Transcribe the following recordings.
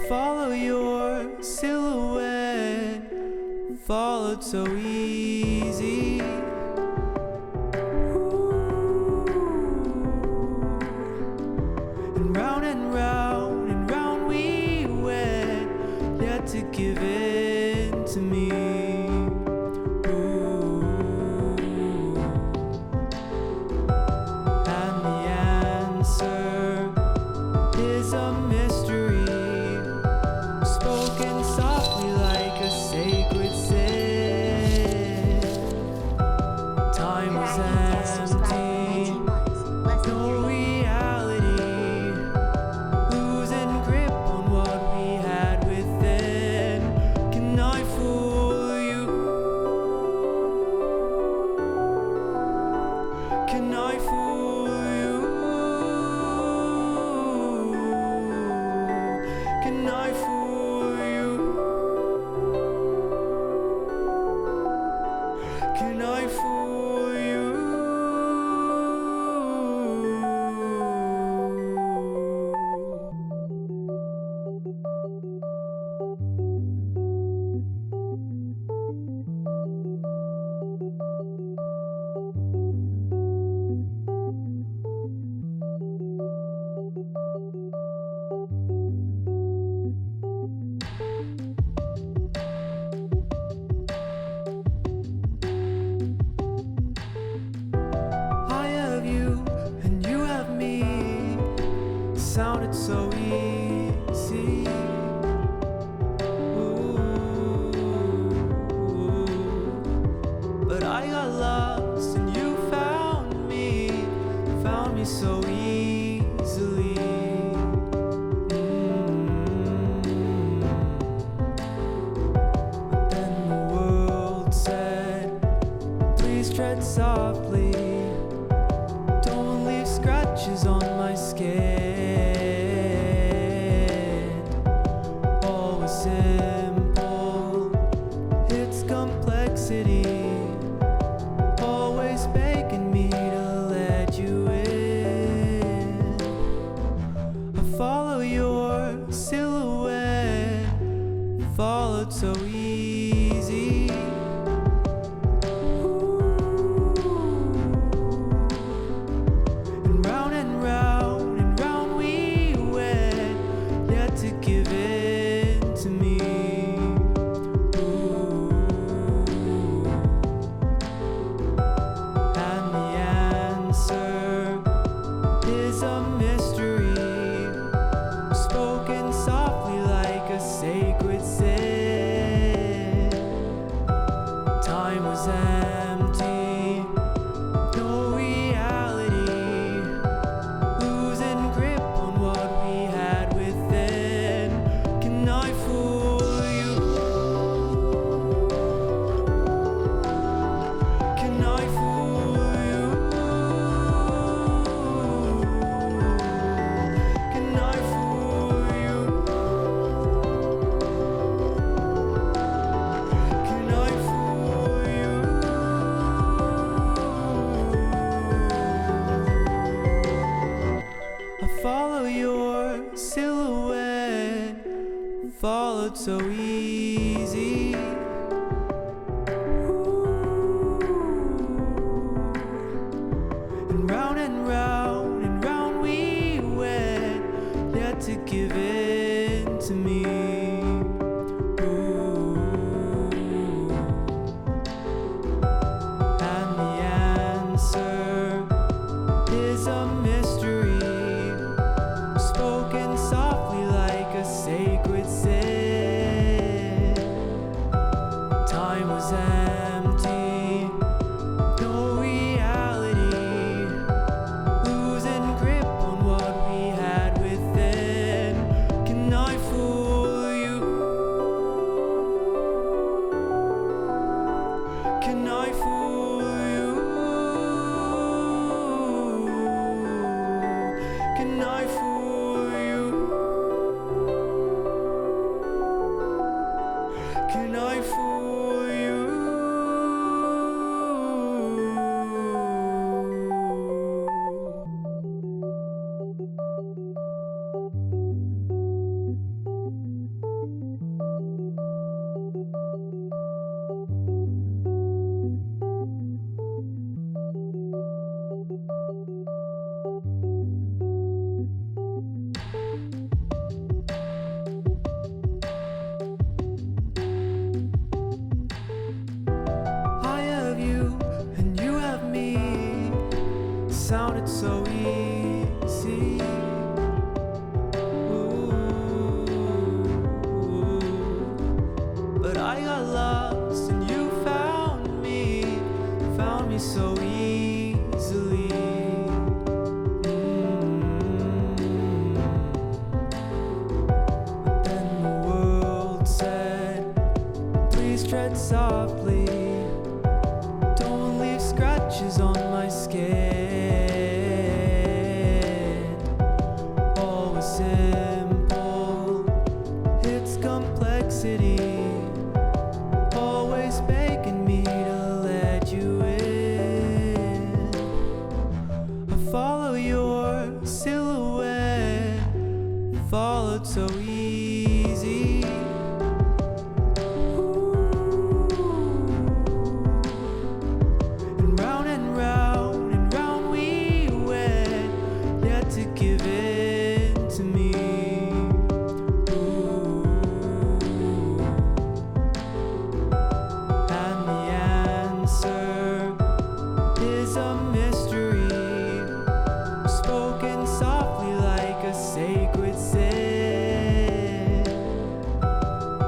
follow your silhouette, followed so easy. And round we went, yet to give in to me. And the answer is a mystery, spoken softly like a sacred sin. Time was empty, no reality, losing grip on what we had within. Can I fool you? Can I fool you? Can I fool you? Can I fool you? I have you and you have me. Sounded so easy. Ooh. But I got lost and you found me so easily. But then the world said, please tread softly, don't leave scratches on my skin. All was simple, its complexity, always begging me to let you in. I follow your silhouette, followed so easy. And round we went, yet to give in to me. And the answer is a mystery, spoken softly like a sacred sin. Time was empty, no reality, losing grip on what we had within. Can I fool you? Can I fool you? Can I fool you? Can I fool you? I follow your silhouette, followed so easy. And round we went, yet to give in to me. And the answer is a mystery, spoken softly like a sacred sin. Time was empty, no reality, losing grip on what we had within. Can I fool complexity, always begging me to let you in. I follow your silhouette, followed so easy. And round we went, yet to give in to me. And the answer is a mystery, spoken softly like a sacred sin.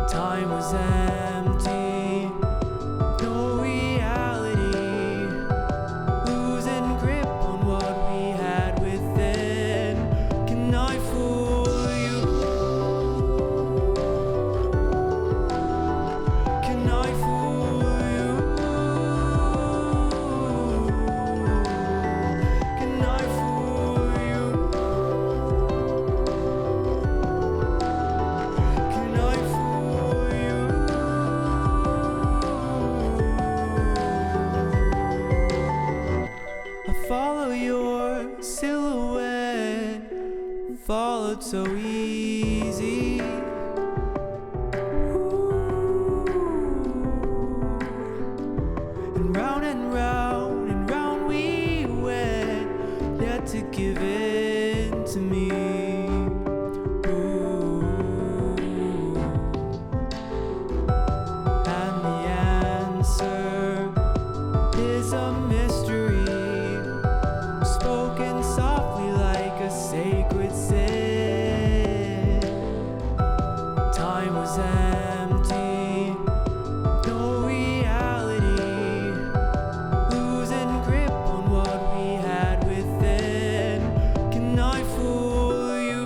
Time was empty, no reality, losing grip on what we had within. Can I fool you? Can I fool you? Can I fool you? Can I fool you? I follow your silhouette, followed so easy. And round we went, yet to give in to me. And the answer is a mystery, spoken softly like a sacred sin. Time was empty, no reality, losing grip on what we had within. Can I fool you?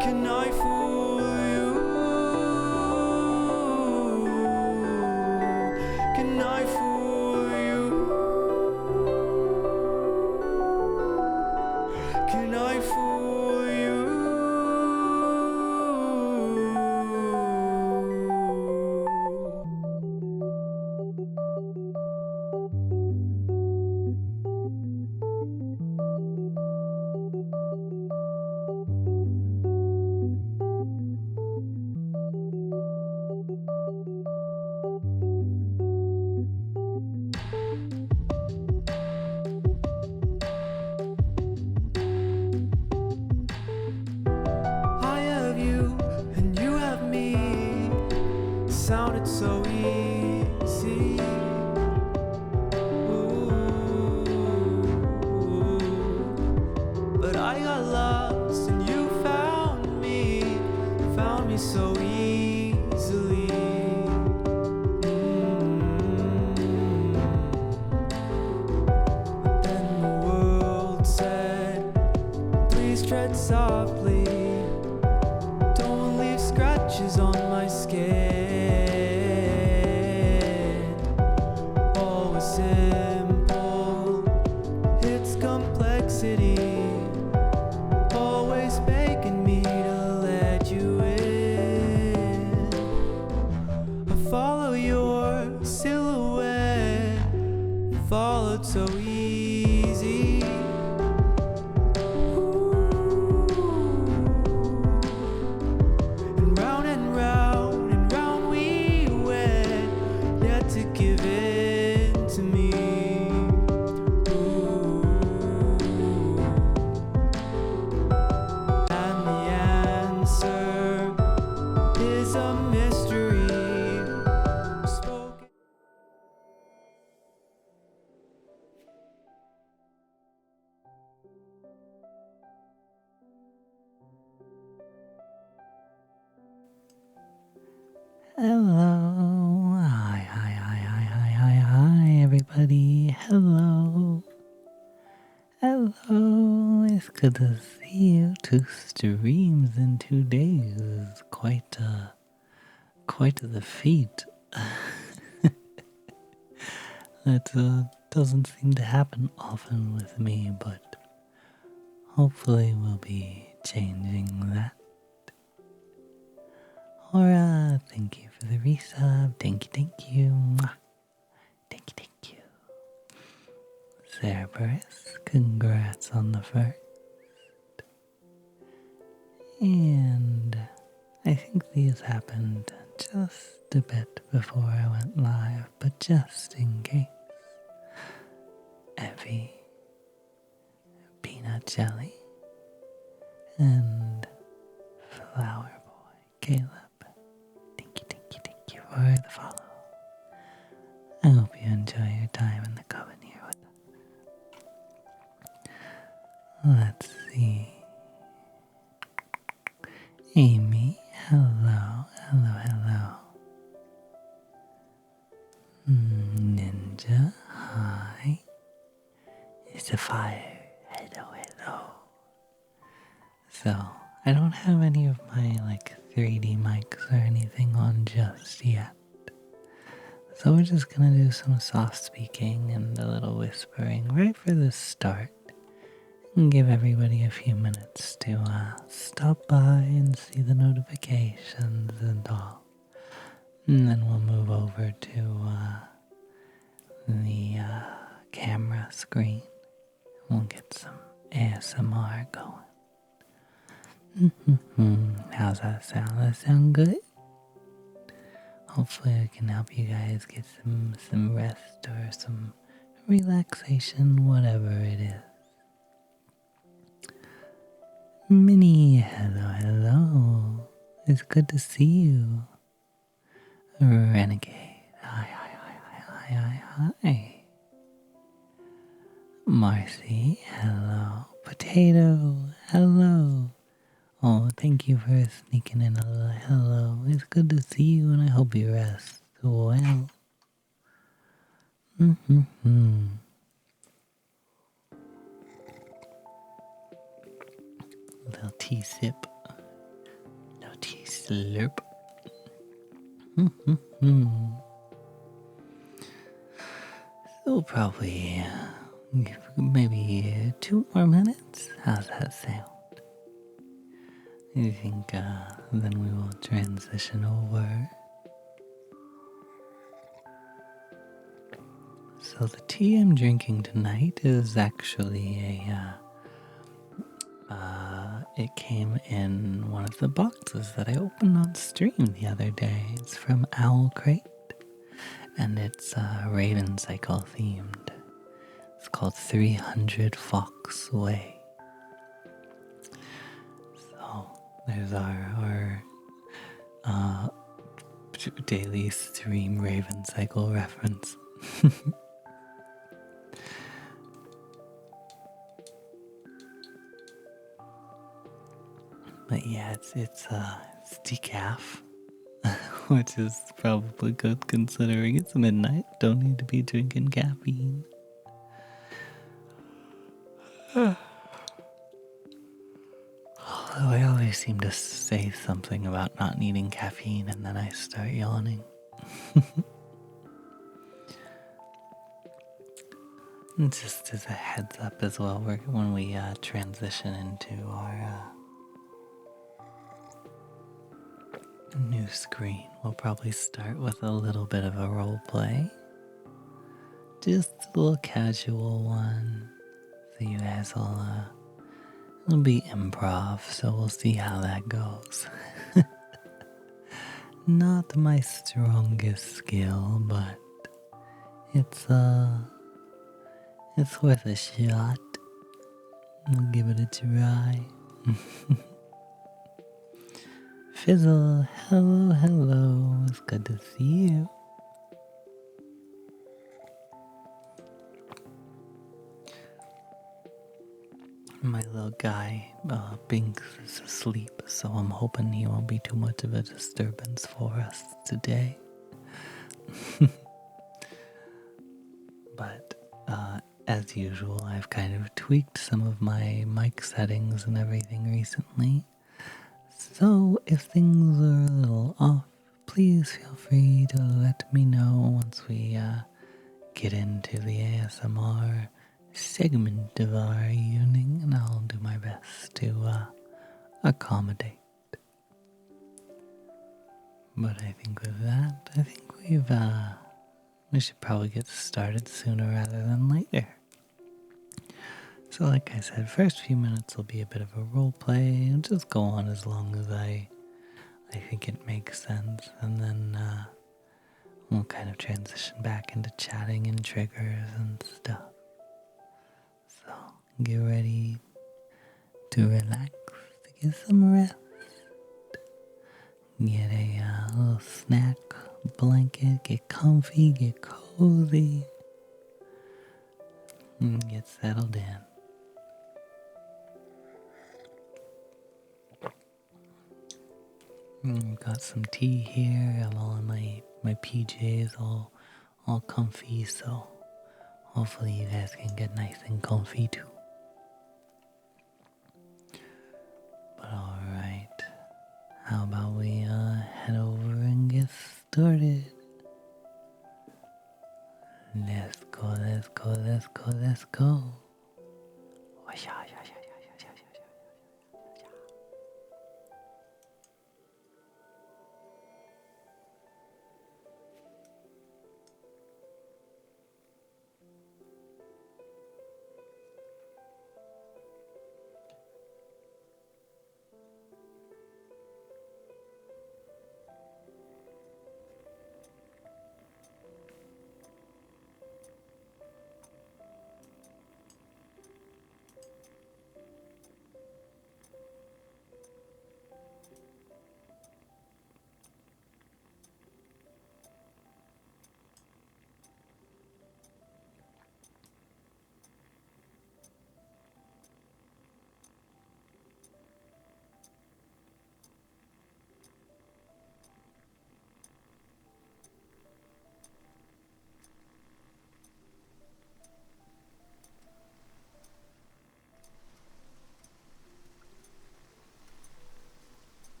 Can I fool you? Can I fool you? Can I fool you? I have you and you have me. Sounded so easy. Ooh. But I got lost and you found me so easily. But then the world said, please tread softly, don't leave scratches on my skin. All was simple, its complexity, always begging me to let you in. I follow your silhouette, followed so easy. And round we went, yet to give in to me. And the answer is a mystery, spoken. Hello. Hi, everybody. Hello. It's good to see you. 2 streams in 2 days. Quite a feat. That doesn't seem to happen often with me, but hopefully we'll be changing that. Aura, thank you for the resub. Thank you. Mwah. Thank you. Cerberus, congrats on the first. And I think these happened just a bit before I went live, but just in case. Evie, Peanut Jelly, and Flower Boy Caleb. Thank you for the follow. I hope you enjoy your time in the coven here with us. Let's see. Amy, hello. Ninja, hi. It's a fire. Hello. So, I don't have any of my 3D mics or anything on just yet. So we're just gonna do some soft speaking and a little whispering right for the start. And give everybody a few minutes to stop by and see the notifications and all. And then we'll move over to the camera screen. We'll get some ASMR going. How's that sound? That sound good? Hopefully I can help you guys get some rest or some relaxation, whatever it is. Minnie, hello. It's good to see you. Renegade, hi. Marcy, hello. Potato, hello. Oh, thank you for sneaking in a little hello. It's good to see you and I hope you rest well. Little tea sip. No tea slurp. So probably maybe 2 more minutes. How's that sound? I think then we will transition over. So the tea I'm drinking tonight is actually it came in one of the boxes that I opened on stream the other day. It's from Owl Crate, and it's Raven Cycle themed. It's called 300 Fox Way. So there's our daily stream Raven Cycle reference. But yeah, it's decaf, which is probably good considering it's midnight. Don't need to be drinking caffeine. Although I always seem to say something about not needing caffeine and then I start yawning. And just as a heads up as well, when we transition into our new screen, we'll probably start with a little bit of a role play. Just a little casual one. So you guys will it'll be improv, so we'll see how that goes. Not my strongest skill, but it's worth a shot. We'll give it a try. Fizzle, hello, it's good to see you. My little guy, Binks, is asleep, so I'm hoping he won't be too much of a disturbance for us today. But, as usual, I've kind of tweaked some of my mic settings and everything recently. So, if things are a little off, please feel free to let me know once we get into the ASMR segment of our evening, and I'll do my best to accommodate. But I think with that, I think we should probably get started sooner rather than later. So like I said, first few minutes will be a bit of a role play and just go on as long as I think it makes sense, and then we'll kind of transition back into chatting and triggers and stuff. So get ready to relax, to get some rest. Get a little snack, blanket, get comfy, get cozy, and get settled in. Got some tea here. I'm all in my PJs, all comfy, so hopefully you guys can get nice and comfy too. But alright, how about we head over and get started? Let's go, let's go, let's go, let's go.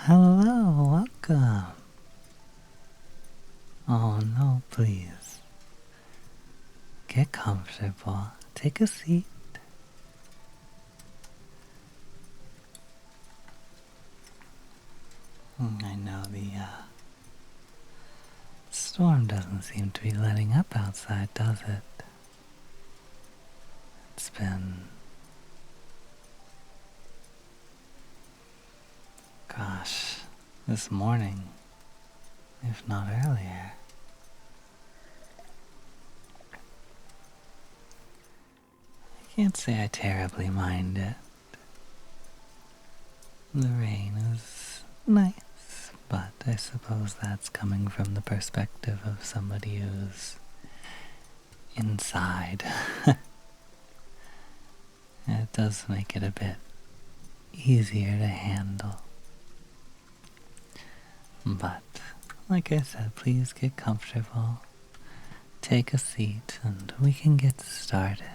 Hello, welcome. Oh no, please. Get comfortable, take a seat. I know the storm doesn't seem to be letting up outside, does it? It's been... Gosh, this morning, if not earlier. I can't say I terribly mind it. The rain is nice, but I suppose that's coming from the perspective of somebody who's inside. It does make it a bit easier to handle. But, like I said, please get comfortable, take a seat, and we can get started.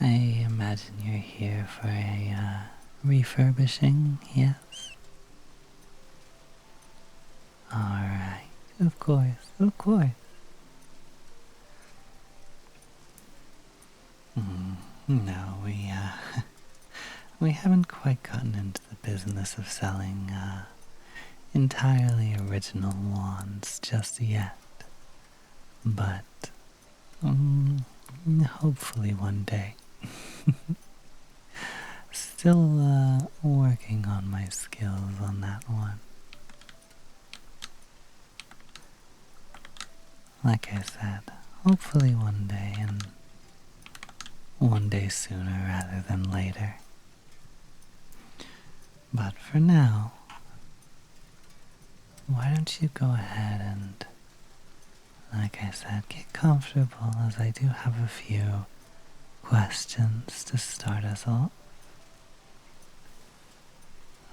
I imagine you're here for a refurbishing, yes? Alright, of course, of course. No, we haven't quite gotten into the business of selling entirely original wands just yet. but hopefully one day. Still working on my skills on that one. Like I said, hopefully one day, and one day sooner rather than later. But for now, why don't you go ahead and, like I said, get comfortable, as I do have a few questions to start us off.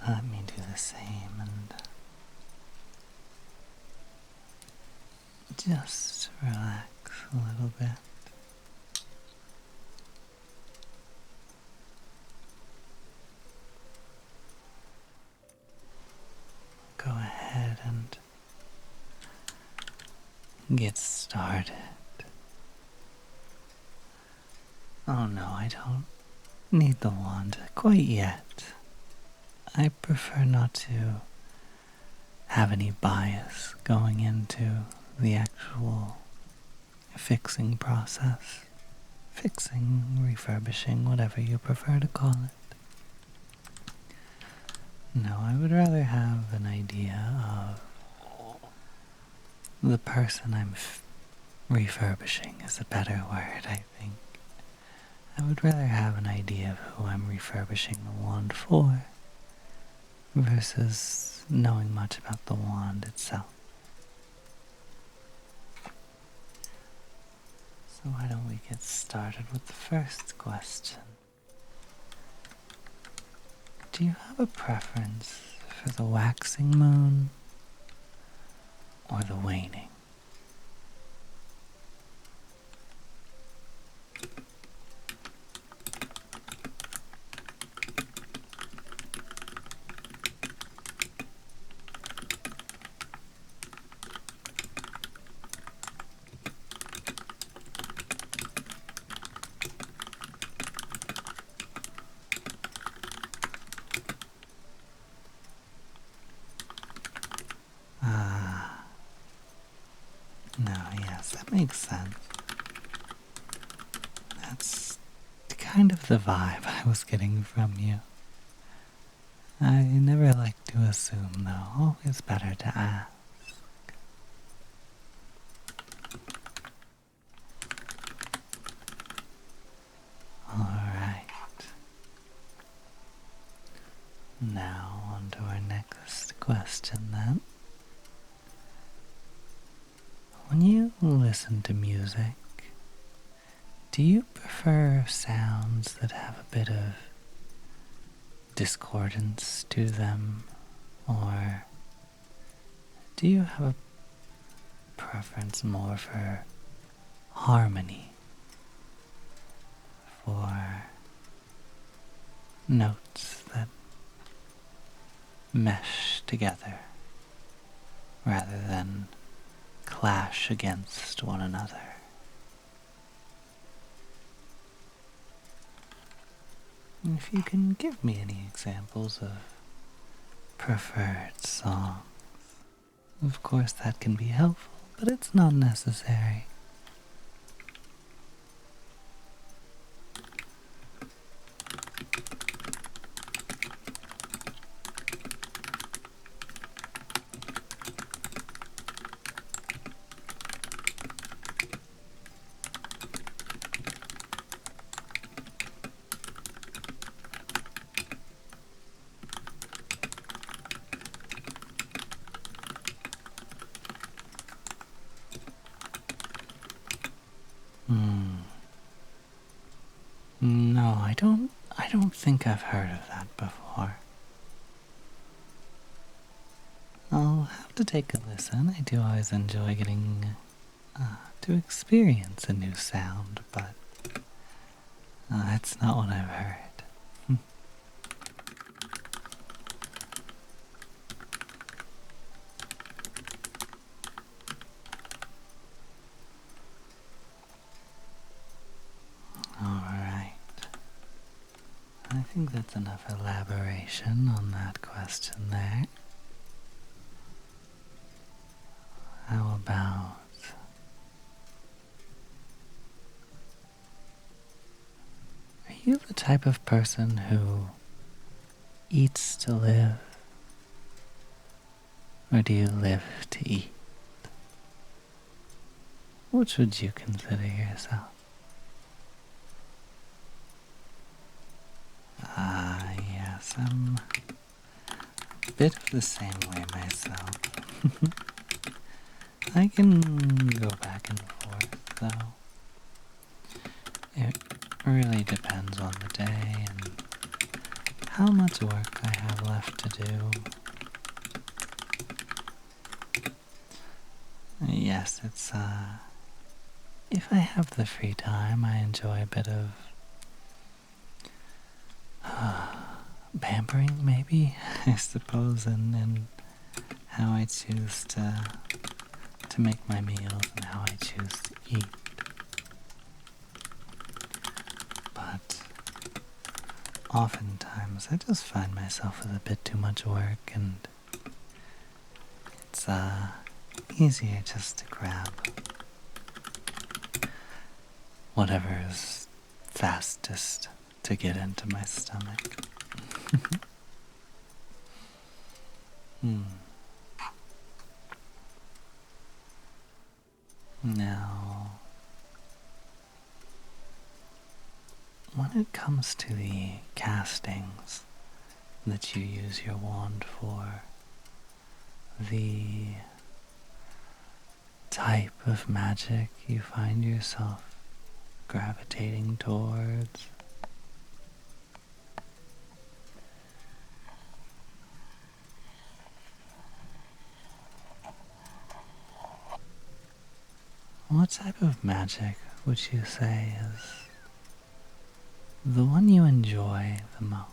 Let me do the same and just relax a little bit. Go ahead and get started. Oh no, I don't need the wand quite yet. I prefer not to have any bias going into the actual fixing process. Fixing, refurbishing, whatever you prefer to call it. No, I would rather have an idea of the person I'm refurbishing is a better word, I think. I would rather have an idea of who I'm refurbishing the wand for versus knowing much about the wand itself. So why don't we get started with the first question? Do you have a preference for the waxing moon or the waning? No, yes, that makes sense. That's kind of the vibe I was getting from you. I never like to assume, though. Always better to ask. Alright. Now on to our next question then. When you listen to music, do you prefer sounds that have a bit of discordance to them, or do you have a preference more for harmony, for notes that mesh together rather than clash against one another? If you can give me any examples of preferred songs, of course that can be helpful, but it's not necessary. No, I don't think I've heard of that before. I'll have to take a listen. I do always enjoy getting to experience a new sound, but it's not what I've heard. Alright. I think that's enough elaboration on that question there. How about type of person who eats to live, or do you live to eat? Which would you consider yourself? Yes, I'm a bit of the same way myself. I can go back and forth, though. It really depends on the day and how much work I have left to do. Yes, it's, if I have the free time, I enjoy a bit of pampering, maybe, I suppose, and how I choose to make my meals and how I choose to eat. But oftentimes I just find myself with a bit too much work, and it's easier just to grab whatever is fastest to get into my stomach. Now, when it comes to the castings that you use your wand for, the type of magic you find yourself gravitating towards, what type of magic would you say is the one you enjoy the most?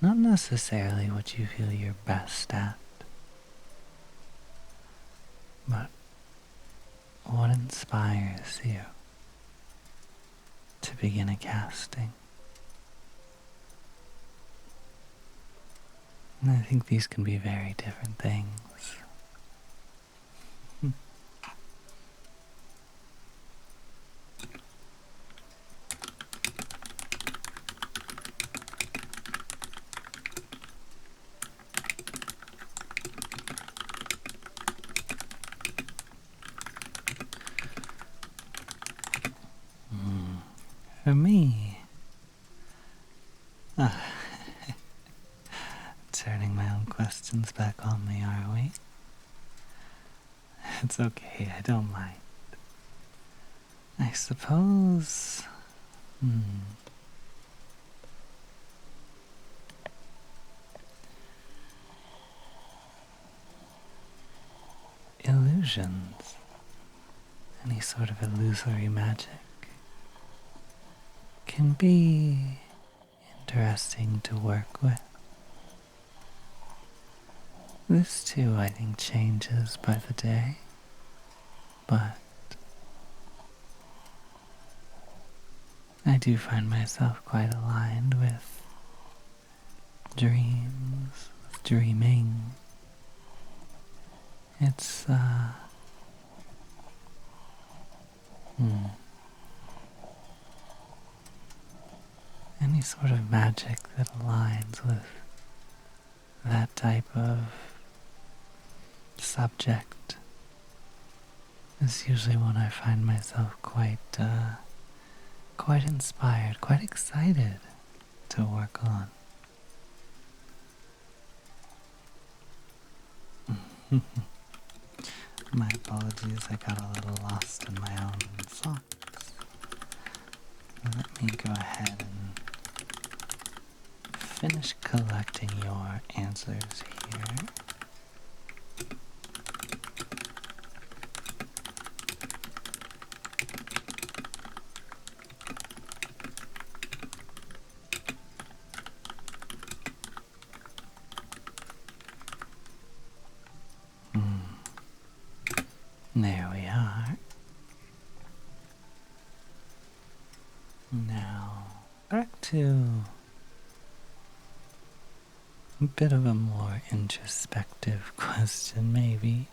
Not necessarily what you feel you're best at, but what inspires you to begin a casting? And I think these can be very different things. For me, turning my own questions back on me, are we? It's okay, I don't mind. I suppose... illusions. Any sort of illusory magic can be interesting to work with. This too, I think, changes by the day, but I do find myself quite aligned with dreams, with dreaming. It's, any sort of magic that aligns with that type of subject is usually when I find myself quite inspired, quite excited to work on. My apologies, I got a little lost in my own thoughts. Let me go ahead and finish collecting your answers here. There we are. Now, back to a bit of a more introspective question, maybe.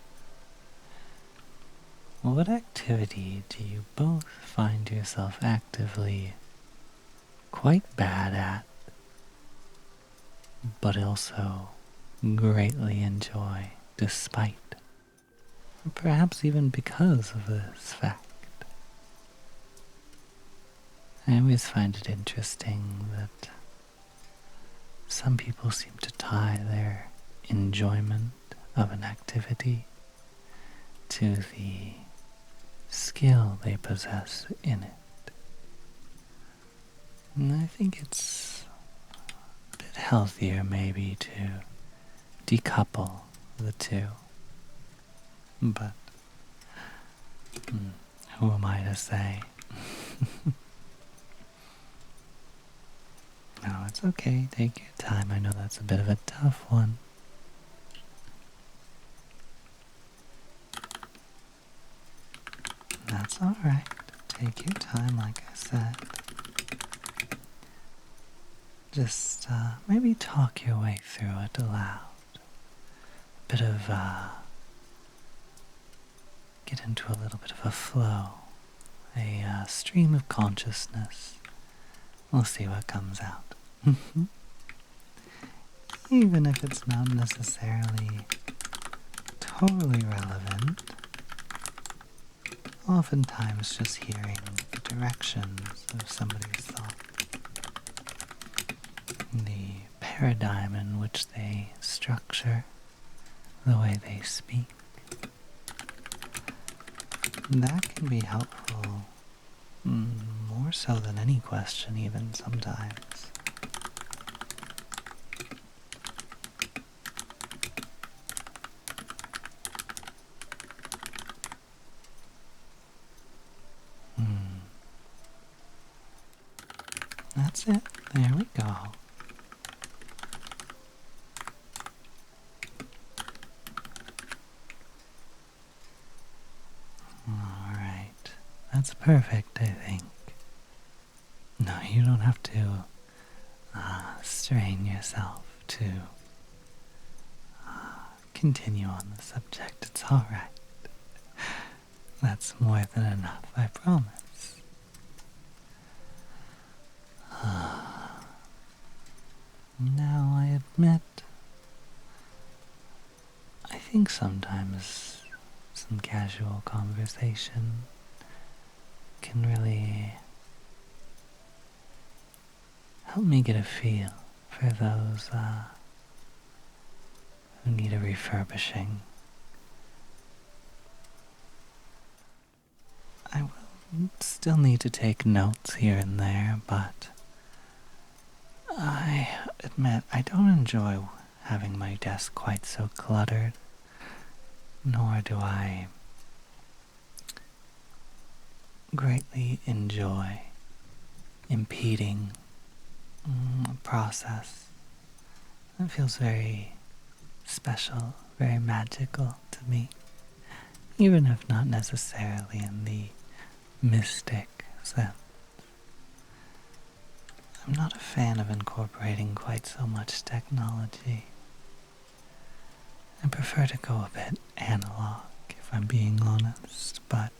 What activity do you both find yourself actively quite bad at, but also greatly enjoy despite, or perhaps even because of this fact. I always find it interesting that some people seem to tie their enjoyment of an activity to the skill they possess in it. And I think it's a bit healthier maybe to decouple the two. But who am I to say? No, it's okay. Take your time. I know that's a bit of a tough one. That's alright. Take your time, like I said. Just maybe talk your way through it aloud. Bit of, get into a little bit of a flow. A stream of consciousness. We'll see what comes out. Even if it's not necessarily totally relevant, oftentimes just hearing the directions of somebody's thought, the paradigm in which they structure the way they speak, that can be helpful, more so than any question even sometimes. That's it. There we go. Alright. That's perfect, I think. No, you don't have to strain yourself to continue on the subject. It's alright. That's more than enough, I promise. Now, I admit, I think sometimes some casual conversation can really help me get a feel for those who need a refurbishing. I will still need to take notes here and there, but I admit I don't enjoy having my desk quite so cluttered, nor do I greatly enjoy impeding a process. It feels very special, very magical to me, even if not necessarily in the mystic sense. I'm not a fan of incorporating quite so much technology. I prefer to go a bit analog, if I'm being honest, but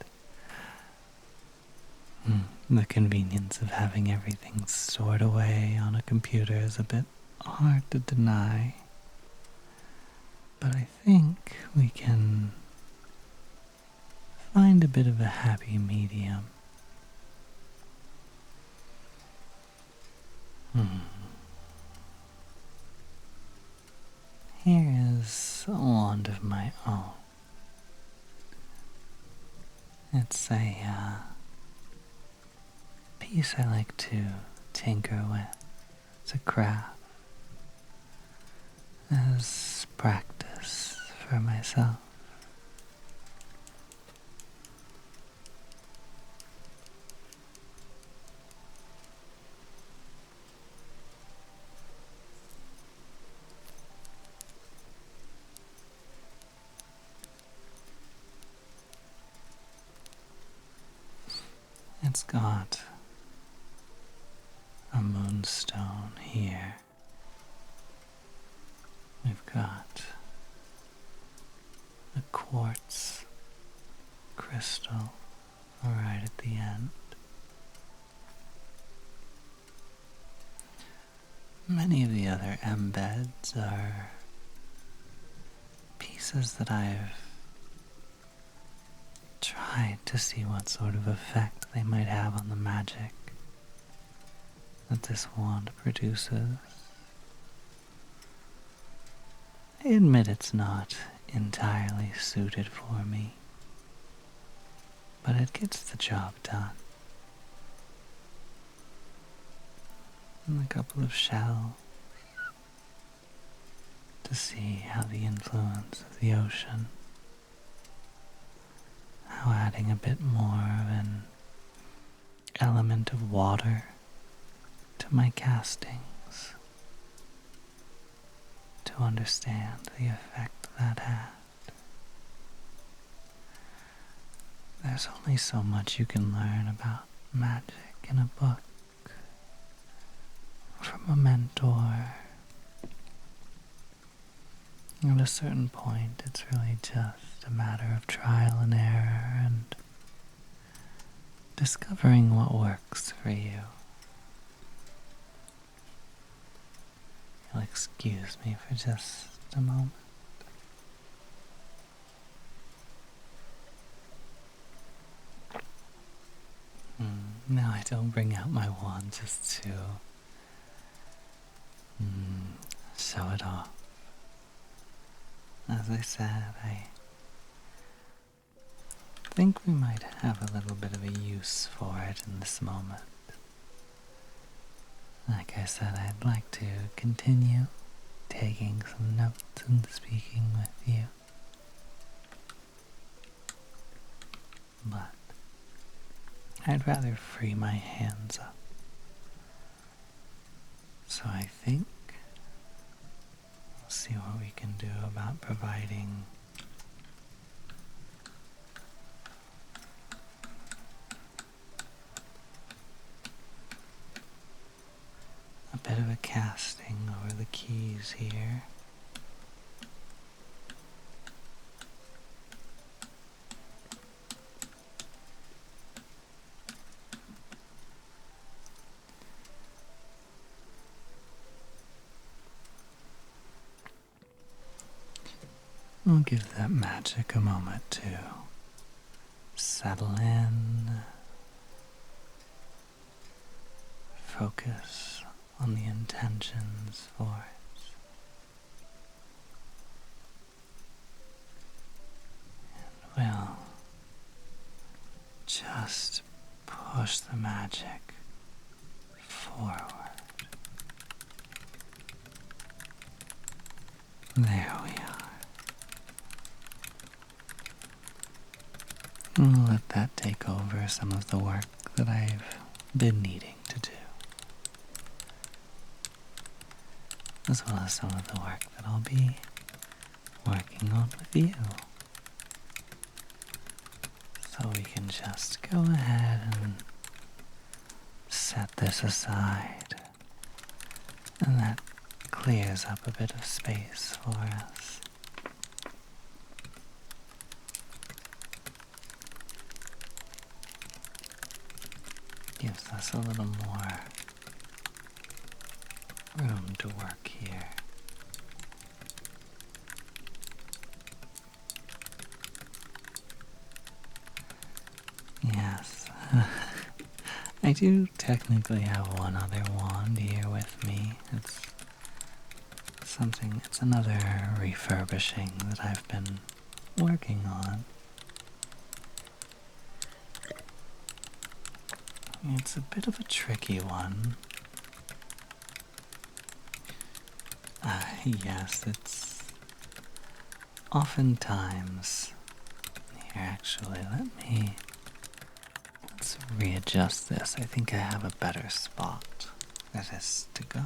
the convenience of having everything stored away on a computer is a bit hard to deny. But I think we can find a bit of a happy medium. Here is a wand of my own. It's a piece I like to tinker with. It's a craft. As practice for myself. It's got a moonstone here. We've got a quartz crystal right at the end. many of the other embeds are pieces that I've tried to see what sort of effect they might have on the magic that this wand produces. I admit it's not entirely suited for me, but it gets the job done. And a couple of shells to see how the influence of the ocean, how adding a bit more of an element of water to my castings, to understand the effect that had. There's only so much you can learn about magic in a book from a mentor. At a certain point, it's really just a matter of trial and error and discovering what works for you. You'll excuse me for just a moment. No, I don't bring out my wand just to show it off. As I said, I think we might have a little bit of a use for it in this moment. Like I said, I'd like to continue taking some notes and speaking with you. But I'd rather free my hands up. So I think we'll see what we can do about providing a bit of a casting over the keys here. We'll give that magic a moment to settle in, focus on the intentions for it. And we'll just push the magic forward. There we are. And we'll let that take over some of the work that I've been needing to do, as well as some of the work that I'll be working on with you. So we can just go ahead and set this aside, and that clears up a bit of space for us. Gives us a little more room to work here. Yes, I do technically have one other wand here with me. It's another refurbishing that I've been working on. It's a bit of a tricky one. Yes, it's oftentimes... Here, actually, let's readjust this. I think I have a better spot for this to go.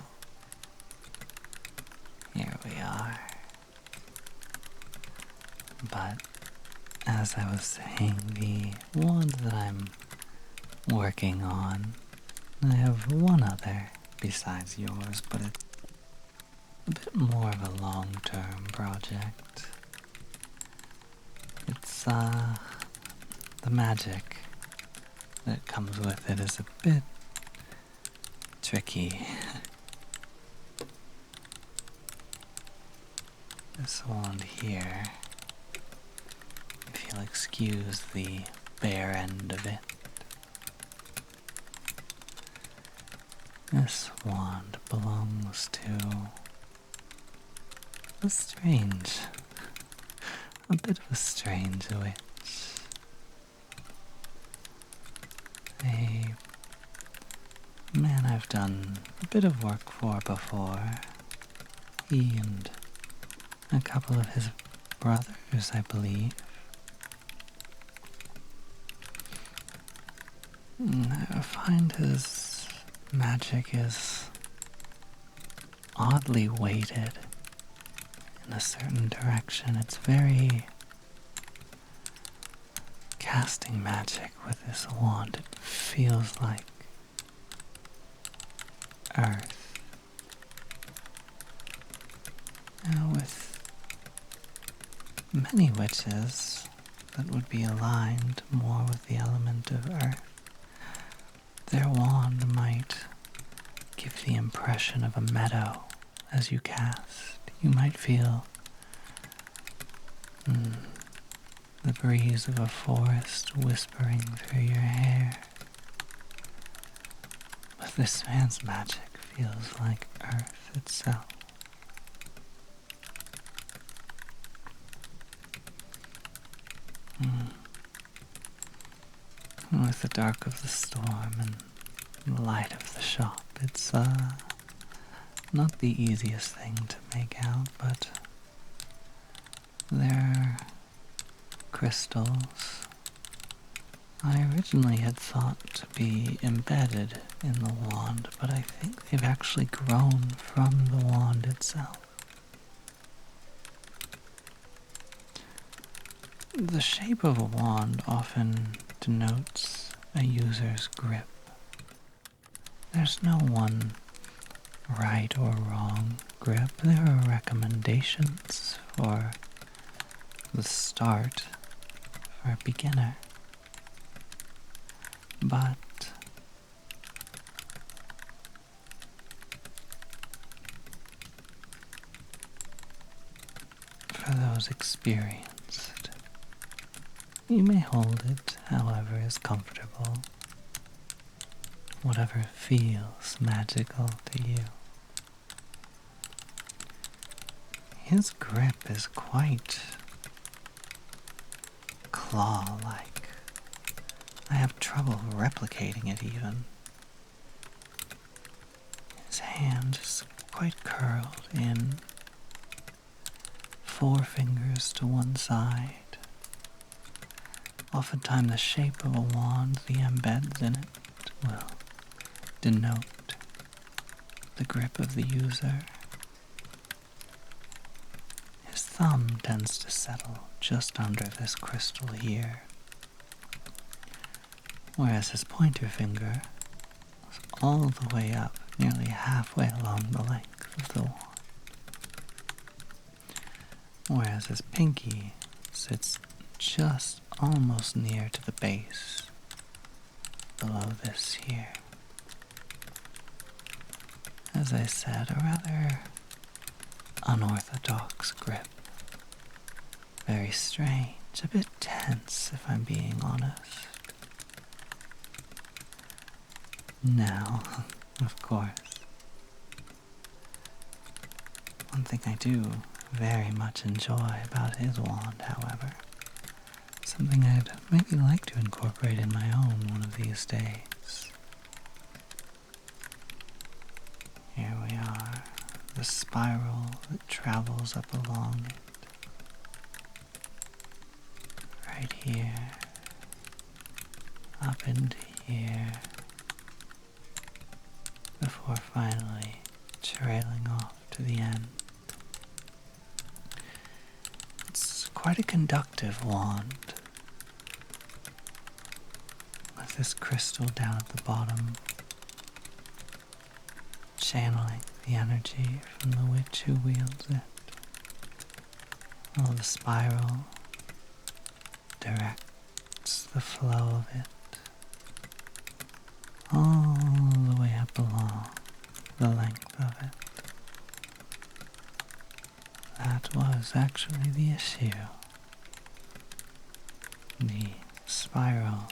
Here we are. But, as I was saying, the wand that I'm working on, I have one other besides yours, but it's a bit more of a long-term project. It's, the magic that comes with it is a bit tricky. This wand here, if you'll excuse the bare end of it, this wand belongs to a bit of a strange witch. A man I've done a bit of work for before. He and a couple of his brothers, I believe. I find his magic is oddly weighted in a certain direction. It's very casting magic with this wand. It feels like earth. Now, with many witches that would be aligned more with the element of earth, their wand might give the impression of a meadow as you cast. You might feel the breeze of a forest whispering through your hair. But this man's magic feels like earth itself. With the dark of the storm and the light of the shop, it's not the easiest thing to make out, but they're crystals I originally had thought to be embedded in the wand, but I think they've actually grown from the wand itself. The shape of a wand often denotes a user's grip. There's no one right or wrong grip. There are recommendations for the start for a beginner. But for those experienced, you may hold it however is comfortable, whatever feels magical to you. His grip is quite claw-like. I have trouble replicating it even. His hand is quite curled in, 4 fingers to one side. Oftentimes the shape of a wand, the embeds in it, will denote the grip of the user. His thumb tends to settle just under this crystal here, whereas his pointer finger is all the way up, nearly halfway along the length of the wand, whereas his pinky sits just almost near to the base, below this here. As I said, a rather unorthodox grip. Very strange, a bit tense if I'm being honest. Now, of course, one thing I do very much enjoy about his wand, however, something I'd maybe like to incorporate in my own one of these days. Here we are, the spiral that travels up along it. Right here, up into here, before finally trailing off to the end. It's quite a conductive wand, with this crystal down at the bottom, channeling the energy from the witch who wields it, while the spiral directs the flow of it all the way up along the length of it. that was actually the issue. The spiral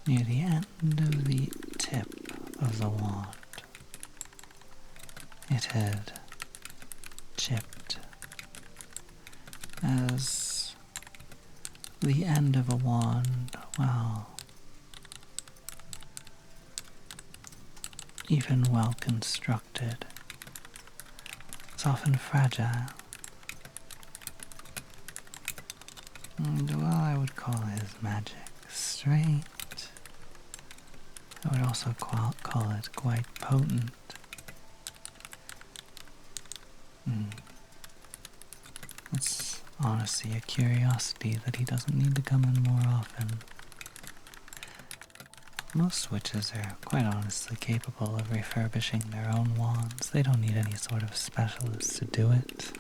near the end of the tip of the wand. It had chipped, as the end of a wand, well, even well constructed, is often fragile. And while I would call his magic strange, I would also call it quite potent. It's honestly a curiosity that he doesn't need to come in more often. Most witches are quite honestly capable of refurbishing their own wands. They don't need any sort of specialist to do it.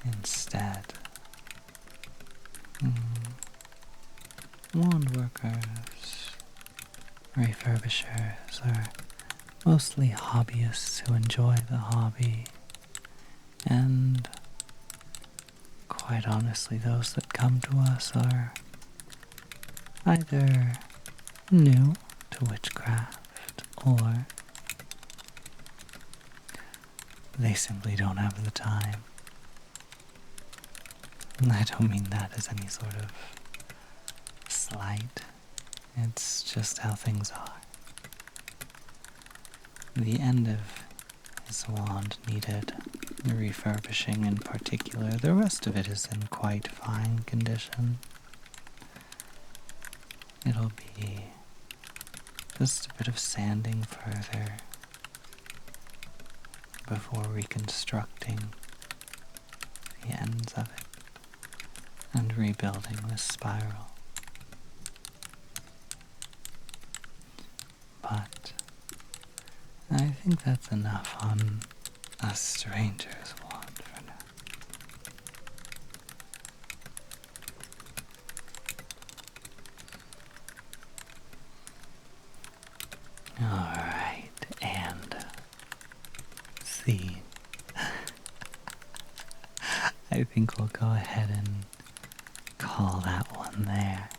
Instead, wand workers, refurbishers are mostly hobbyists who enjoy the hobby, and quite honestly, those that come to us are either new to witchcraft or they simply don't have the time. And I don't mean that as any sort of slight. It's just how things are. The end of his wand needed refurbishing in particular. The rest of it is in quite fine condition. It'll be just a bit of sanding further before reconstructing the ends of it and rebuilding this spiral. But I think that's enough on a stranger's wand for now. Alright, and scene. I think we'll go ahead and call that one there.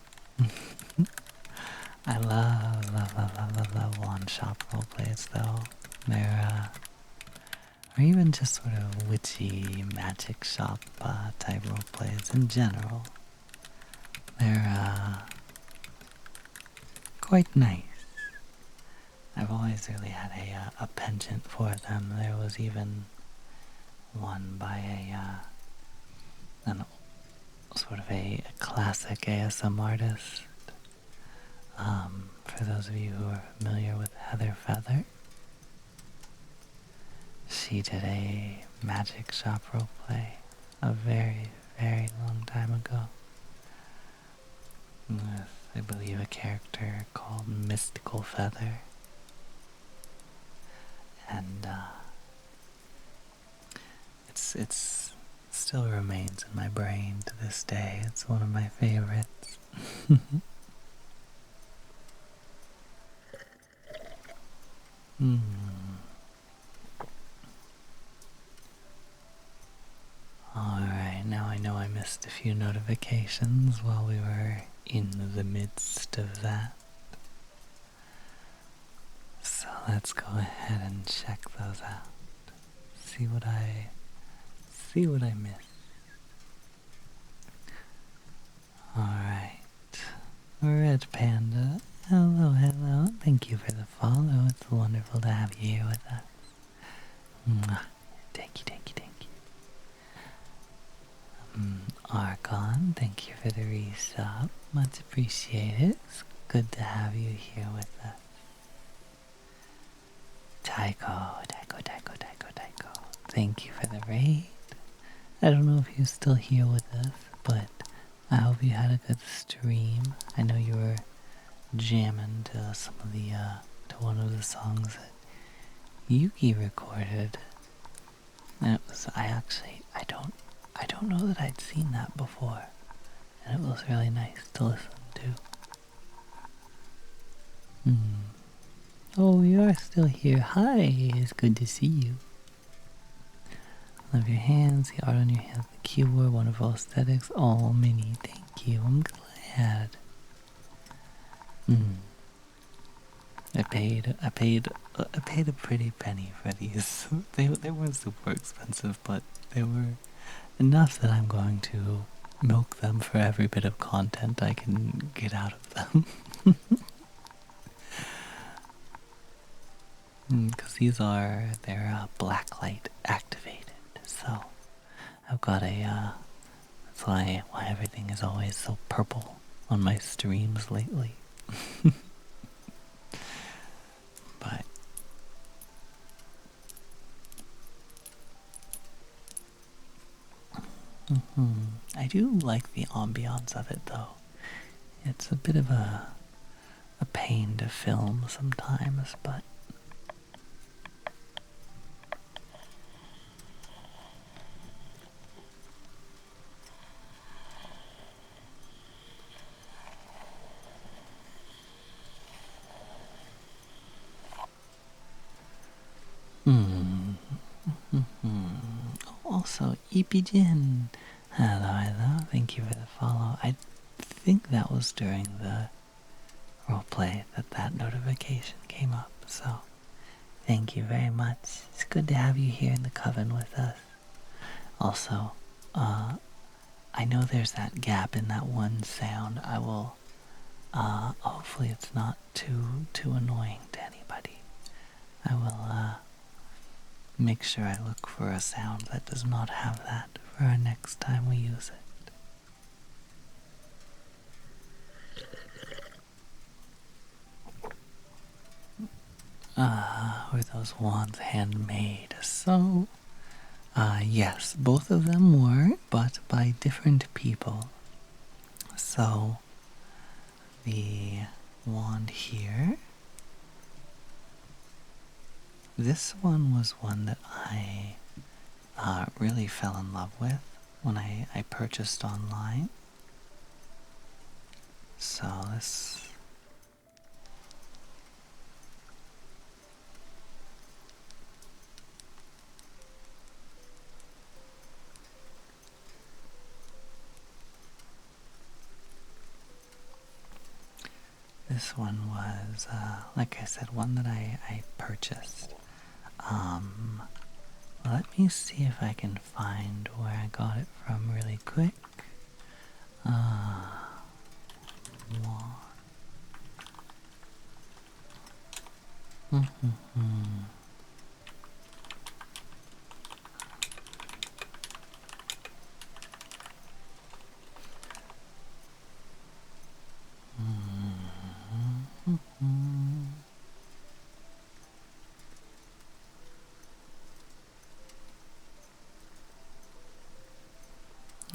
I love wand shop roleplays though. They're, or even just sort of witchy magic shop type roleplays in general. They're quite nice. I've always really had a penchant for them. There was even one by an sort of a classic ASM artist. For those of you who are familiar with Heather Feather, she did a magic shop roleplay a very, very long time ago with, I believe, a character called Mystical Feather. And it's still remains in my brain to this day. It's one of my favorites. Alright, now I know I missed a few notifications while we were in the midst of that. So let's go ahead and check those out. See what I missed. Alright. Red Panda. Hello. Thank you for the follow. It's wonderful to have you here with us. Mwah. Thank you. Archon, thank you for the resub. Much appreciated. It's good to have you here with us. Taiko. Thank you for the raid. I don't know if you're still here with us, but I hope you had a good stream. I know you were jamming to some of the to one of the songs that Yuki recorded. And it was I don't know that I'd seen that before, and it was really nice to listen to. Oh, you are still here. Hi, it's good to see you. Love your hands, the art on your hands, the keyboard, wonderful aesthetics. Oh, Minnie, thank you. I'm glad. I paid a pretty penny for these. They weren't super expensive, but they were enough that I'm going to milk them for every bit of content I can get out of them. Because they're blacklight activated, so I've got that's why everything is always so purple on my streams lately. But I do like the ambiance of it, though. It's a bit of a pain to film sometimes, but also, Jin. Hello. Thank you for the follow. I think that was during the roleplay that notification came up, so thank you very much. It's good to have you here in the coven with us. Also, I know there's that gap in that one sound. I will, hopefully it's not too annoying to anybody. I will, make sure I look for a sound that does not have that for our next time we use it. Were those wands handmade? So, yes, both of them were, but by different people. So, the wand here, this one was one that I really fell in love with when I purchased online. So this one was, like I said, one that I purchased. Let me see if I can find where I got it from really quick.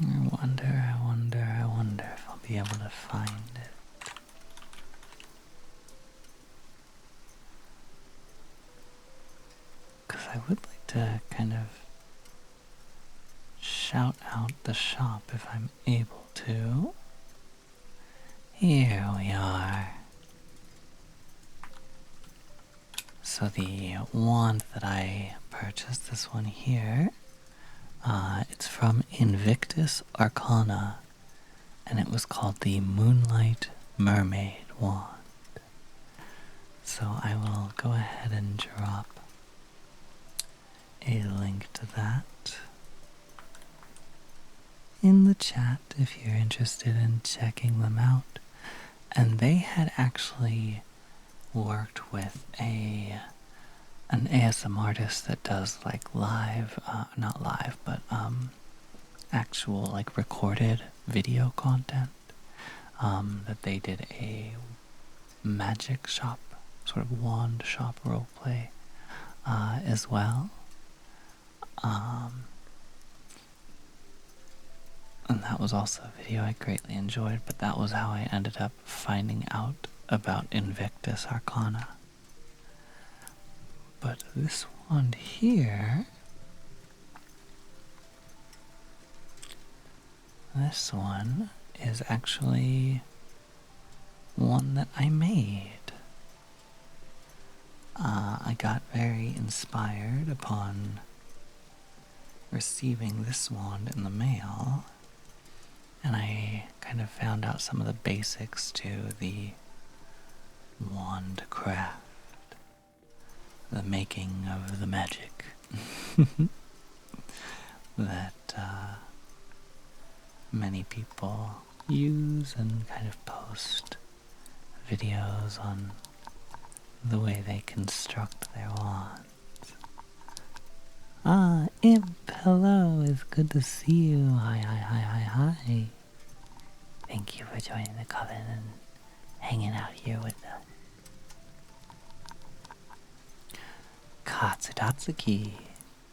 I wonder if I'll be able to find it. Because I would like to kind of shout out the shop if I'm able to. Here we are. So the wand that I purchased, this one here, it's from Invictus Arcana, and it was called the Moonlight Mermaid Wand. So I will go ahead and drop a link to that in the chat if you're interested in checking them out. And they had actually worked with an ASM artist that does like live, not live, but actual like recorded video content, that they did a magic shop, sort of wand shop roleplay as well. And that was also a video I greatly enjoyed, but that was how I ended up finding out about Invictus Arcana. But this wand here, this one is actually one that I made. I got very inspired upon receiving this wand in the mail, and I kind of found out some of the basics to the wand craft, the making of the magic that many people use and kind of post videos on the way they construct their wands. Ah, Imp, hello, it's good to see you. Hi. Thank you for joining the coven and hanging out here with us. Katsudatsuki,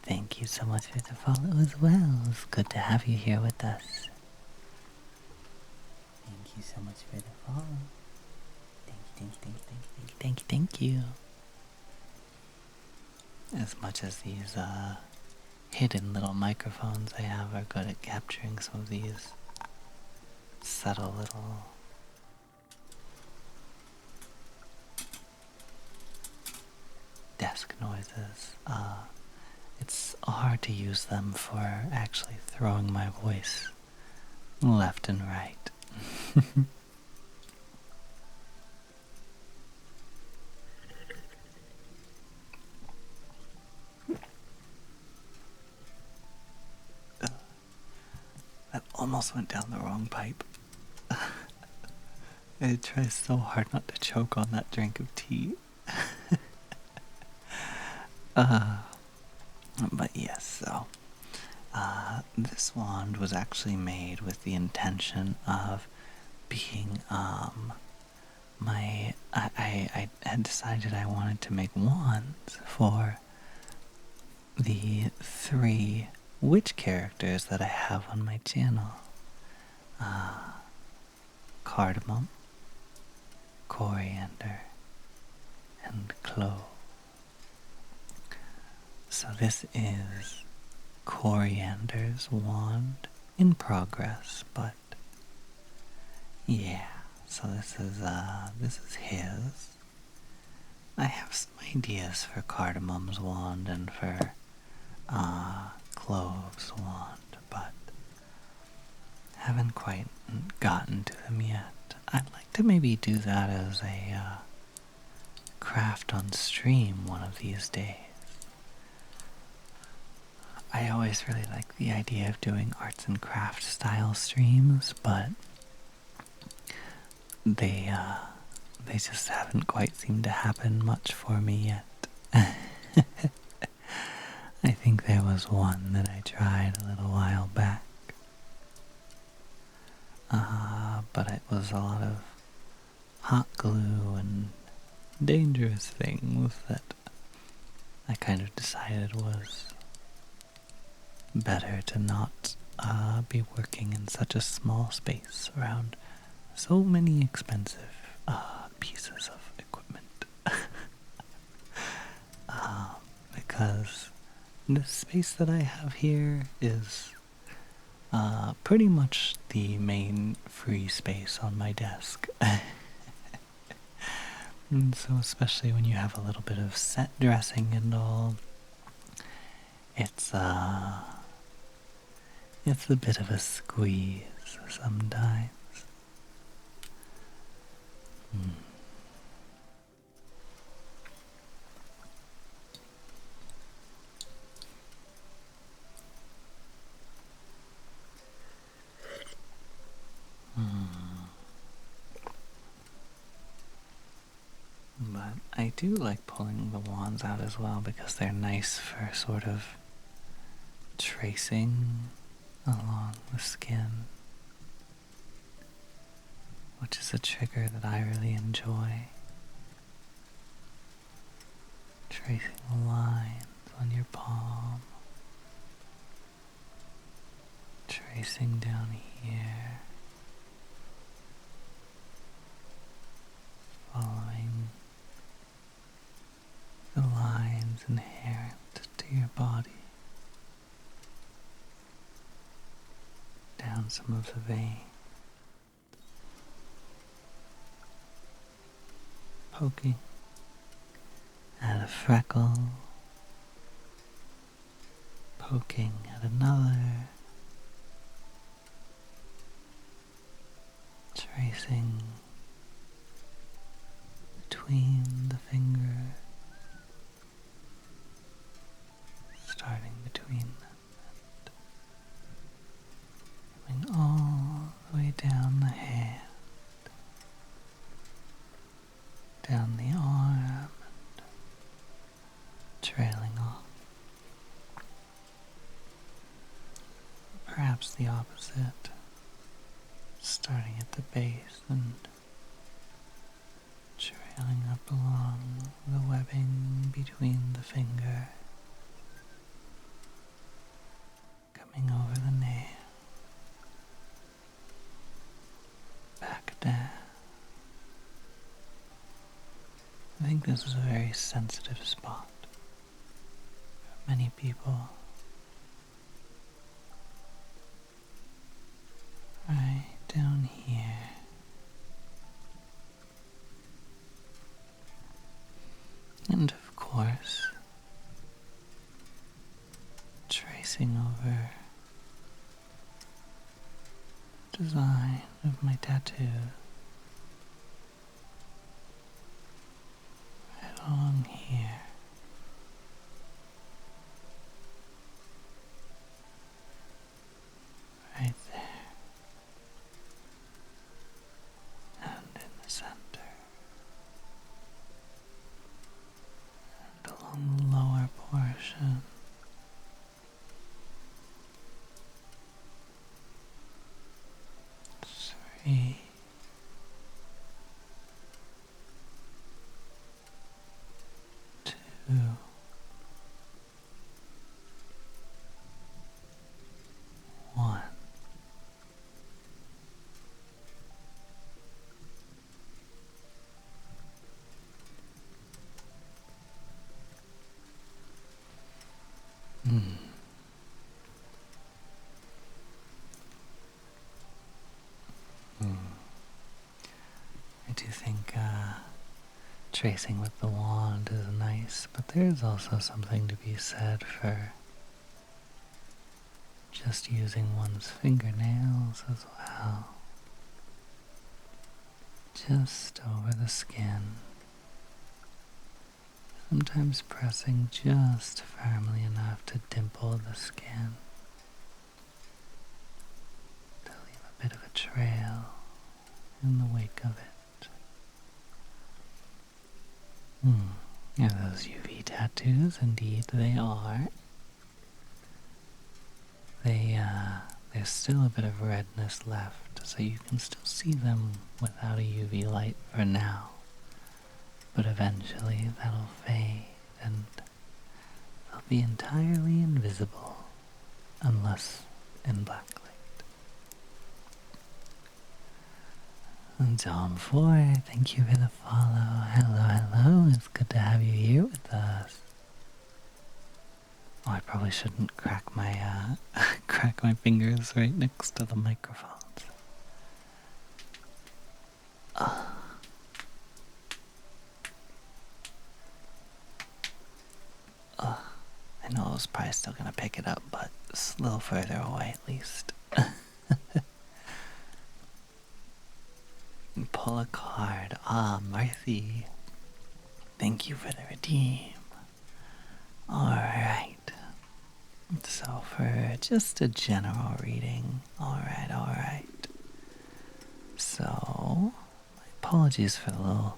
thank you so much for the follow as well. It's good to have you here with us. Thank you so much for the follow. Thank you. As much as these hidden little microphones I have are good at capturing some of these subtle little desk noises, it's hard to use them for actually throwing my voice left and right. That almost went down the wrong pipe. I try so hard not to choke on that drink of tea. But yes, so this wand was actually made with the intention of being I had decided I wanted to make wands for the 3 witch characters that I have on my channel. Cardamom, coriander, and clove. So this is Coriander's wand in progress, but yeah, so this is his. I have some ideas for Cardamom's wand and for Clove's wand, but haven't quite gotten to them yet. I'd like to maybe do that as a craft on stream one of these days. I always really like the idea of doing arts and crafts style streams, but they just haven't quite seemed to happen much for me yet. I think there was one that I tried a little while back. But it was a lot of hot glue and dangerous things that I kind of decided was better to not be working in such a small space around so many expensive pieces of equipment. Because the space that I have here is pretty much the main free space on my desk. And so especially when you have a little bit of set dressing and all, it's a bit of a squeeze sometimes. But I do like pulling the wands out as well because they're nice for sort of tracing along the skin, which is a trigger that I really enjoy. Tracing lines on your palm, tracing down here, following the lines inherent to your body, down some of the veins, poking at a freckle, poking at another, tracing between the fingers, starting between them, and coming all the way down the hand, down the arm, and trailing off. Perhaps the opposite, starting at the base and trailing up along the webbing between the finger, coming over the nail, back down. I think this is a very sensitive spot for many people. Right down here. And of course, tracing over the design of my tattoo right along here. Right there. And in the center. And along the lower portion. 3. 2. 1. I do think tracing with the wand is nice, but there's also something to be said for just using one's fingernails as well. Just over the skin. Sometimes pressing just firmly enough to dimple the skin. To leave a bit of a trail in the wake of it. Are those UV tattoos? Indeed they are. There's still a bit of redness left, so you can still see them without a UV light for now. But eventually that'll fade and they'll be entirely invisible unless in black light. And Tom 4, thank you for the follow. Hello, it's good to have you here with us. Oh, I probably shouldn't crack my crack my fingers right next to the microphones. I know I was probably still gonna pick it up, but it's a little further away at least. Pull a card. Marthy. Thank you for the redeem. Alright. So for just a general reading. Alright. So, my apologies for the little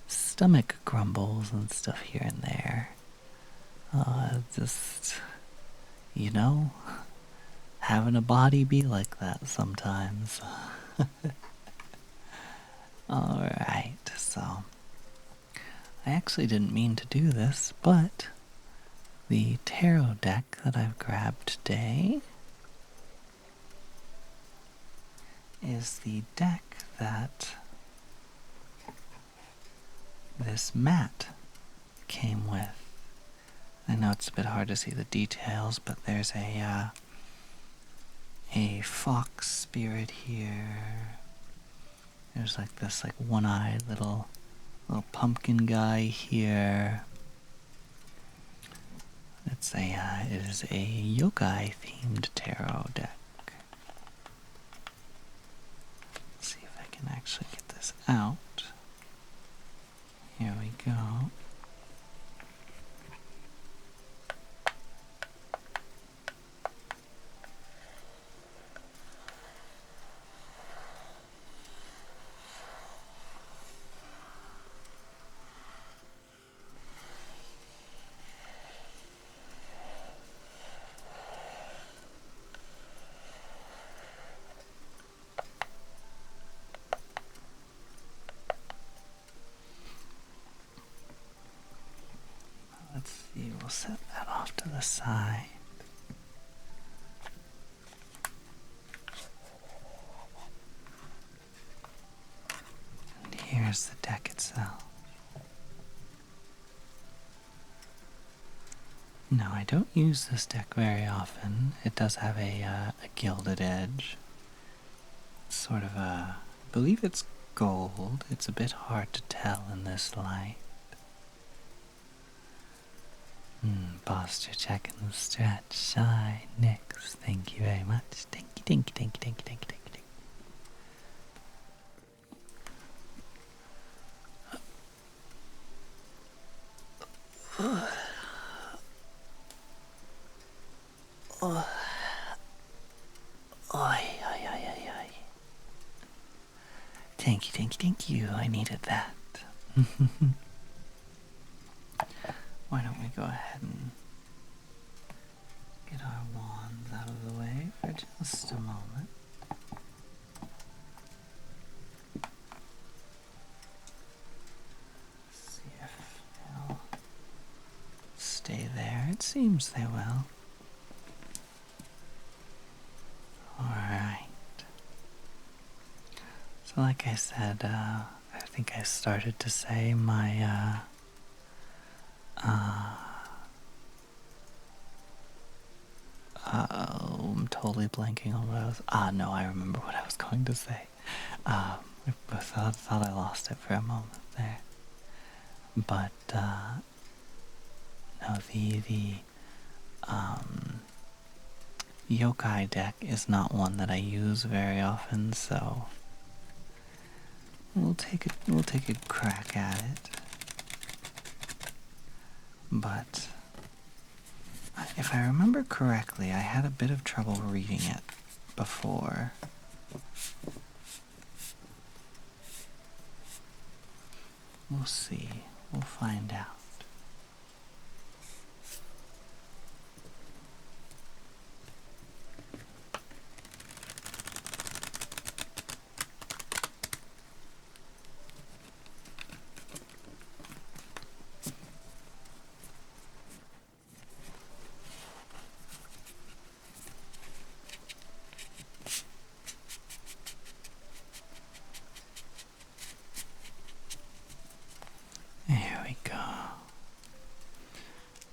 stomach grumbles and stuff here and there. Just, having a body be like that sometimes. Alright, so I actually didn't mean to do this, but the tarot deck that I've grabbed today is the deck that this mat came with. I know it's a bit hard to see the details, but there's a fox spirit here. There's this one-eyed little pumpkin guy here. It is a yokai themed tarot deck. Let's see if I can actually get this out. Here we go. Let's see, we'll set that off to the side. And here's the deck itself. Now, I don't use this deck very often. It does have a gilded edge. It's sort of I believe it's gold. It's a bit hard to tell in this light. Posture check and stretch. Shy, Nix. Thank you very much. Thank you, thank you, thank you, thank you, thank you, thank you. Thank you, thank you, thank you. I needed that. Why don't we go ahead and get our wands out of the way for just a moment. See if they'll stay there. It seems they will. Alright. So like I said, I think I started to say my I'm totally blanking on what I was. No, I remember what I was going to say. I thought I lost it for a moment there. But no, the yokai deck is not one that I use very often, so we'll take a crack at it. But if I remember correctly, I had a bit of trouble reading it before. We'll see. We'll find out.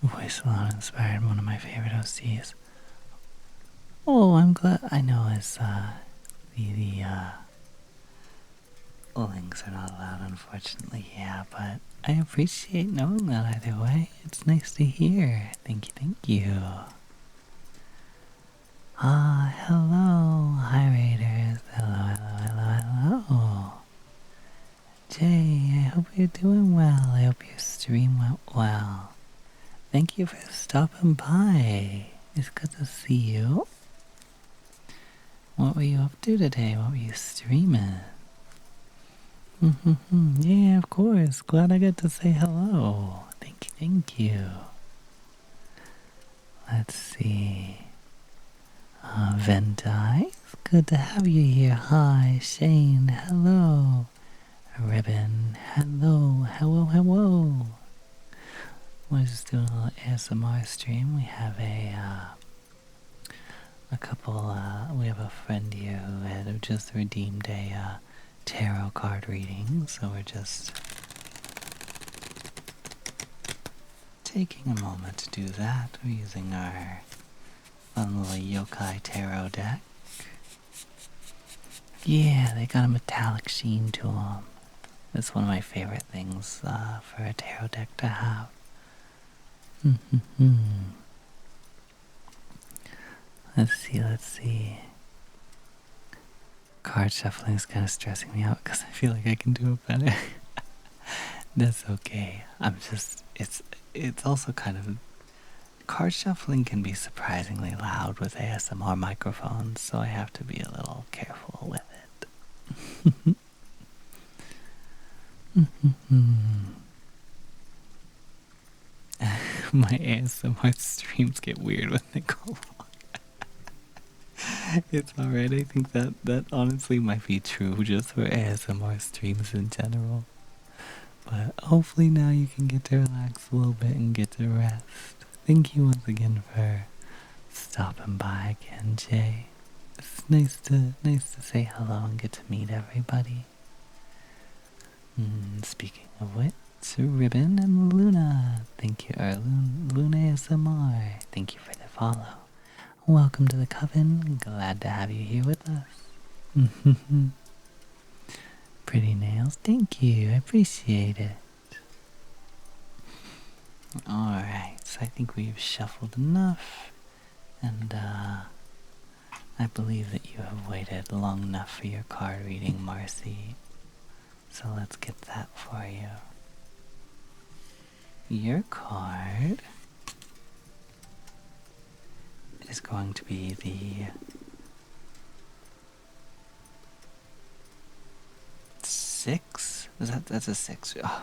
Voice Salon inspired one of my favorite OCs. Oh, I'm glad. I know it's the links are not allowed, unfortunately. Yeah, but I appreciate knowing that either way. It's nice to hear. Thank you, thank you. Hello, hi Raiders. Hello. Jay, I hope you're doing well. I hope your stream went well. Thank you for stopping by. It's good to see you. What were you up to today? What were you streaming? Yeah, of course. Glad I got to say hello. Thank you, thank you. Let's see. Ventai, it's good to have you here. Hi, Shane. Hello. Ribbon. Hello. We're just doing a little ASMR stream. We have we have a friend here who had just redeemed a tarot card reading, so we're just taking a moment to do that. We're using our fun little yokai tarot deck. Yeah, they got a metallic sheen to them. It's one of my favorite things for a tarot deck to have. Let's see. Card shuffling is kind of stressing me out because I feel like I can do it better. That's okay. It's also kind of, card shuffling can be surprisingly loud with ASMR microphones, so I have to be a little careful with it. My ASMR streams get weird when they go long. It's alright. I think that honestly might be true just for ASMR streams in general. But hopefully now you can get to relax a little bit and get to rest. Thank you once again for stopping by again, Jay. It's nice to say hello and get to meet everybody. Speaking of which, Ribbon and Luna, thank you, or Luna ASMR, thank you for the follow. Welcome to the coven. Glad to have you here with us. Pretty nails, thank you. I appreciate it. Alright, so I think we've shuffled enough, and I believe that you have waited long enough for your card reading, Marcy. So let's get that for you. Your card is going to be the 6? That's a 6. Oh.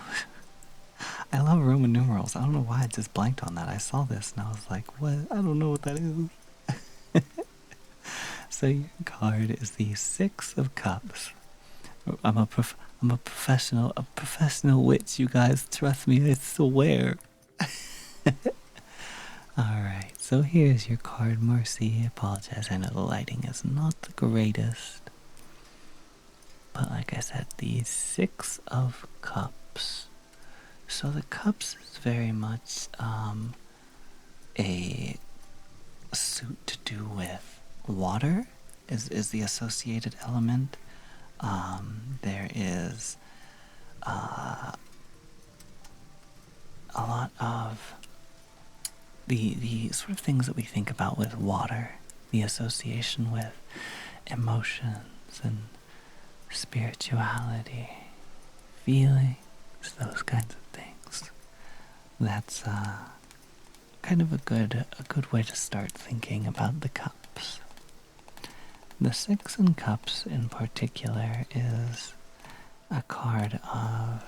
I love Roman numerals. I don't know why I just blanked on that. I saw this and I was like, what? I don't know what that is. So your card is the 6 of Cups. I'm a professional witch, you guys. Trust me, I swear. Alright, so here's your card, Mercy. I apologize, I know the lighting is not the greatest. But like I said, the 6 of Cups. So the Cups is very much a suit to do with water, is the associated element. There is a lot of the sort of things that we think about with water, the association with emotions and spirituality, feelings, those kinds of things. That's kind of a good way to start thinking about the Cups. The 6 in Cups in particular is a card of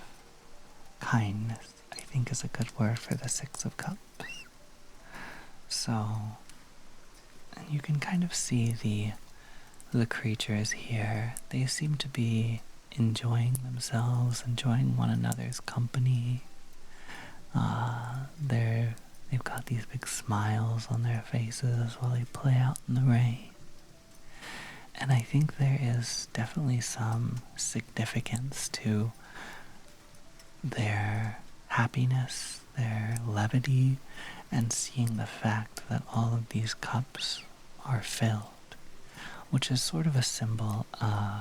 kindness, I think is a good word for the 6 of Cups. So, and you can kind of see the creatures here. They seem to be enjoying themselves, enjoying one another's company. They've got these big smiles on their faces while they play out in the rain. And I think there is definitely some significance to their happiness, their levity, and seeing the fact that all of these cups are filled, which is sort of a symbol of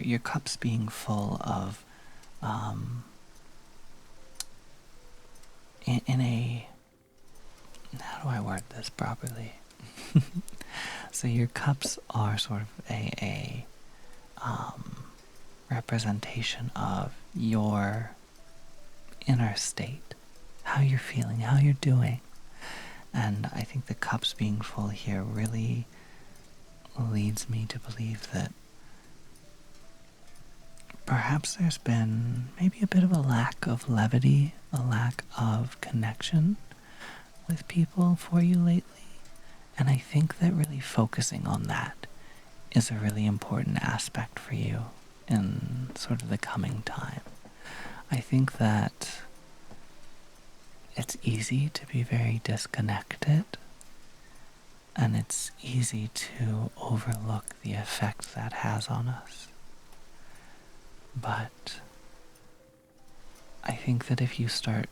your cups being full of in a, how do I word this properly? So your cups are sort of a representation of your inner state, how you're feeling, how you're doing. And I think the cups being full here really leads me to believe that perhaps there's been maybe a bit of a lack of levity, a lack of connection with people for you lately. And I think that really focusing on that is a really important aspect for you in sort of the coming time. I think that it's easy to be very disconnected, and it's easy to overlook the effect that has on us. But I think that if you start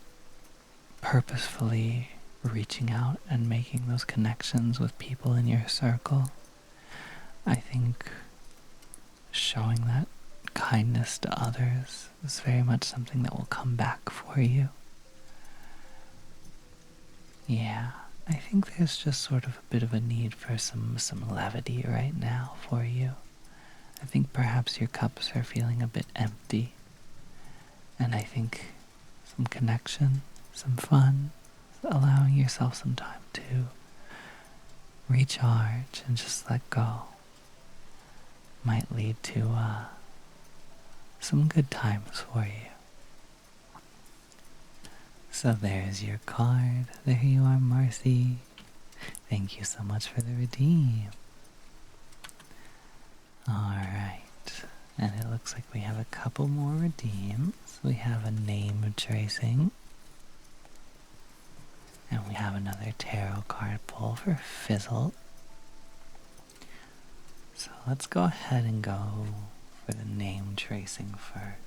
purposefully reaching out and making those connections with people in your circle, I think showing that kindness to others is very much something that will come back for you. Yeah, I think there's just sort of a bit of a need for some levity right now for you. I think perhaps your cups are feeling a bit empty, and I think some connection, some fun, allowing yourself some time to recharge and just let go might lead to some good times for you. So there's your card. There you are, Marcy. Thank you so much for the redeem. Alright, and it looks like we have a couple more redeems. We have a name tracing. And we have another tarot card pull for Fizzle. So let's go ahead and go for the name tracing first.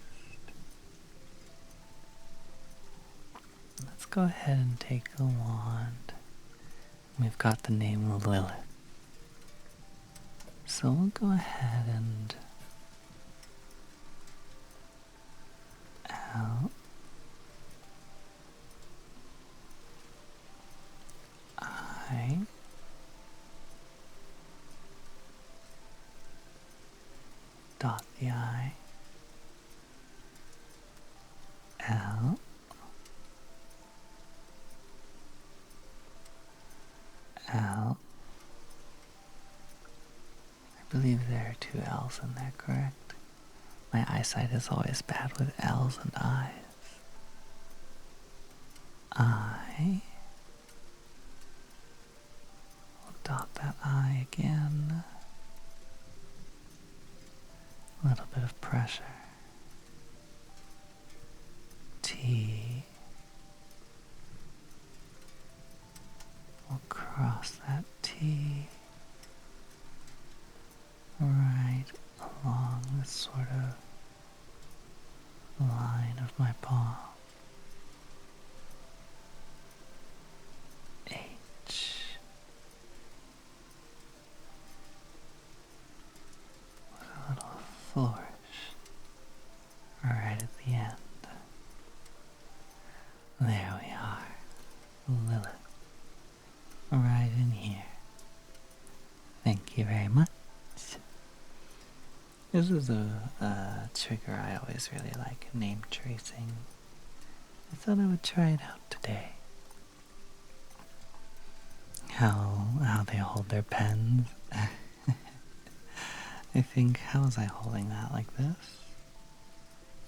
Let's go ahead and take the wand. We've got the name Lilith. So we'll go ahead and L I dot the I L L. I believe there are two L's in there, correct? My eyesight is always bad with L's and I's. I will dot that I again. A little bit of pressure. T. We'll cross that T right along this sort of line of my palm. H. With a little flourish right at the end. There we are. Lilith. Right in here. Thank you very much. This is a trigger I always really like, name tracing. I thought I would try it out today. How they hold their pens. I think, how was I holding that, like this?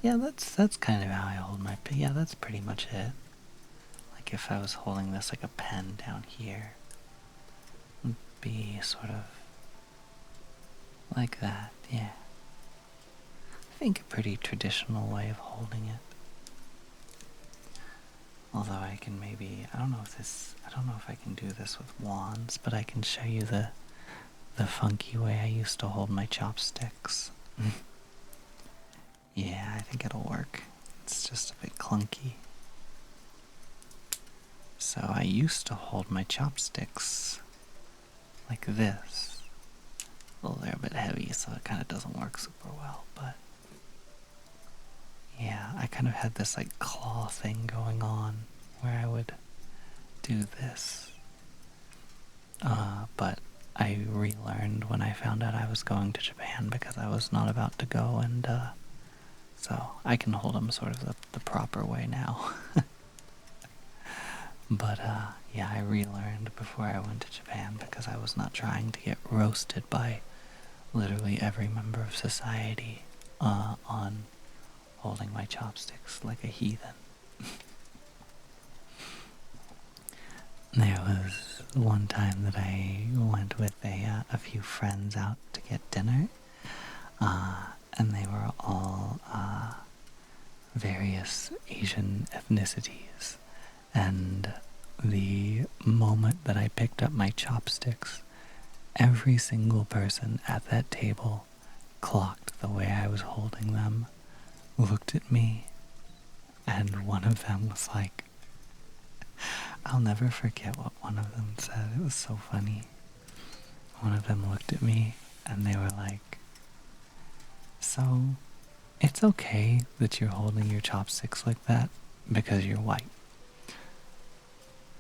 Yeah, that's kind of how I hold my pen. Yeah, that's pretty much it. Like if I was holding this like a pen down here, it would be sort of like that, yeah. I think a pretty traditional way of holding it. Although I can maybe, I don't know if I can do this with wands, but I can show you the funky way I used to hold my chopsticks. Yeah, I think it'll work. It's just a bit clunky. So I used to hold my chopsticks like this. Well, they're a bit heavy, so it kind of doesn't work super well, but yeah, I kind of had this like claw thing going on where I would do this. But I relearned when I found out I was going to Japan because I was not about to go, and so I can hold them sort of the proper way now. But yeah, I relearned before I went to Japan because I was not trying to get roasted by literally every member of society on holding my chopsticks like a heathen. There was one time that I went with a few friends out to get dinner, and they were all various Asian ethnicities, and the moment that I picked up my chopsticks, every single person at that table clocked the way I was holding them, looked at me, and one of them was like, I'll never forget what one of them said. It was so funny. One of them looked at me and they were like, so it's okay that you're holding your chopsticks like that because you're white.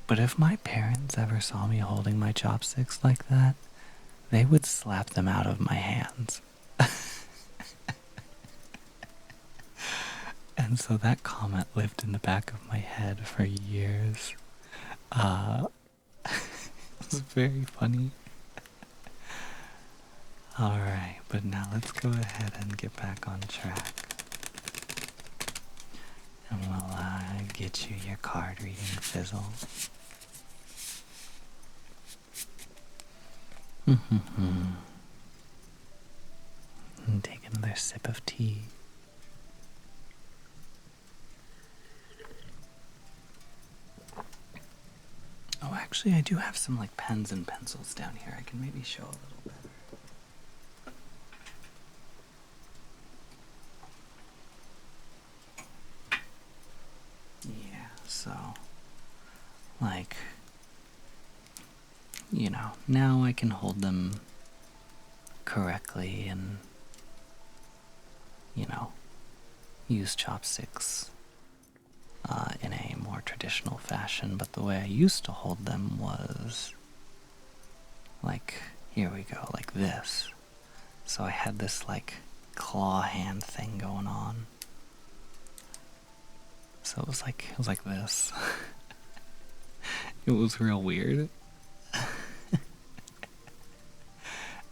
But if my parents ever saw me holding my chopsticks like that, they would slap them out of my hands. And so that comment lived in the back of my head for years. It was very funny. Alright, but now let's go ahead and get back on track. And we'll get you your card reading fizzle. And take another sip of tea. Oh, actually, I do have some like pens and pencils down here. I can maybe show a little better. Yeah, so, like, you know, now I can hold them correctly and, you know, use chopsticks in a more traditional fashion, but the way I used to hold them was like, here we go, like this. So I had this like claw hand thing going on. So it was like this. It was real weird.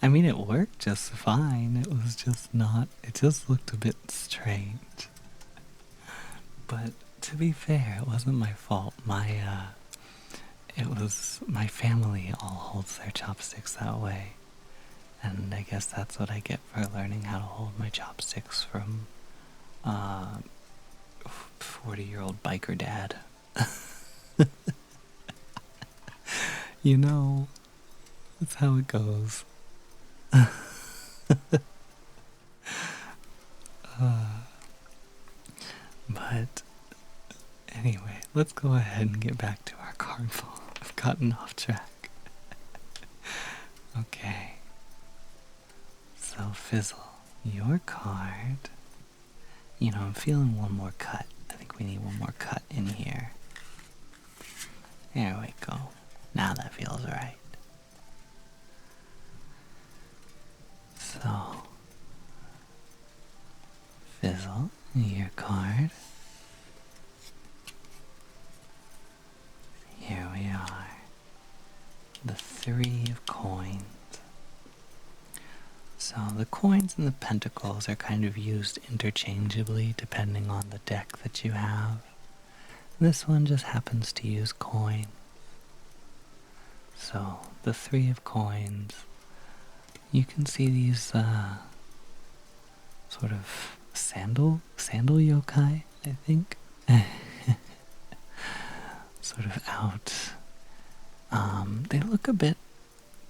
I mean, it worked just fine. It was just not, it just looked a bit strange. But to be fair, it wasn't my fault. It was my family all holds their chopsticks that way. And I guess that's what I get for learning how to hold my chopsticks from 40-year-old biker dad. You know, that's how it goes. But anyway, let's go ahead and get back to our card pull. I've gotten off track. Okay. So Fizzle, your card. You know, I'm feeling one more cut. I think we need one more cut in here. There we go. Now that feels right. So, Fizzle, your card. Here we are. The 3 of coins. So the coins and the pentacles are kind of used interchangeably depending on the deck that you have. This one just happens to use coins. So the 3 of coins, you can see these sort of sandal yokai, I think. Sort of out. They look a bit,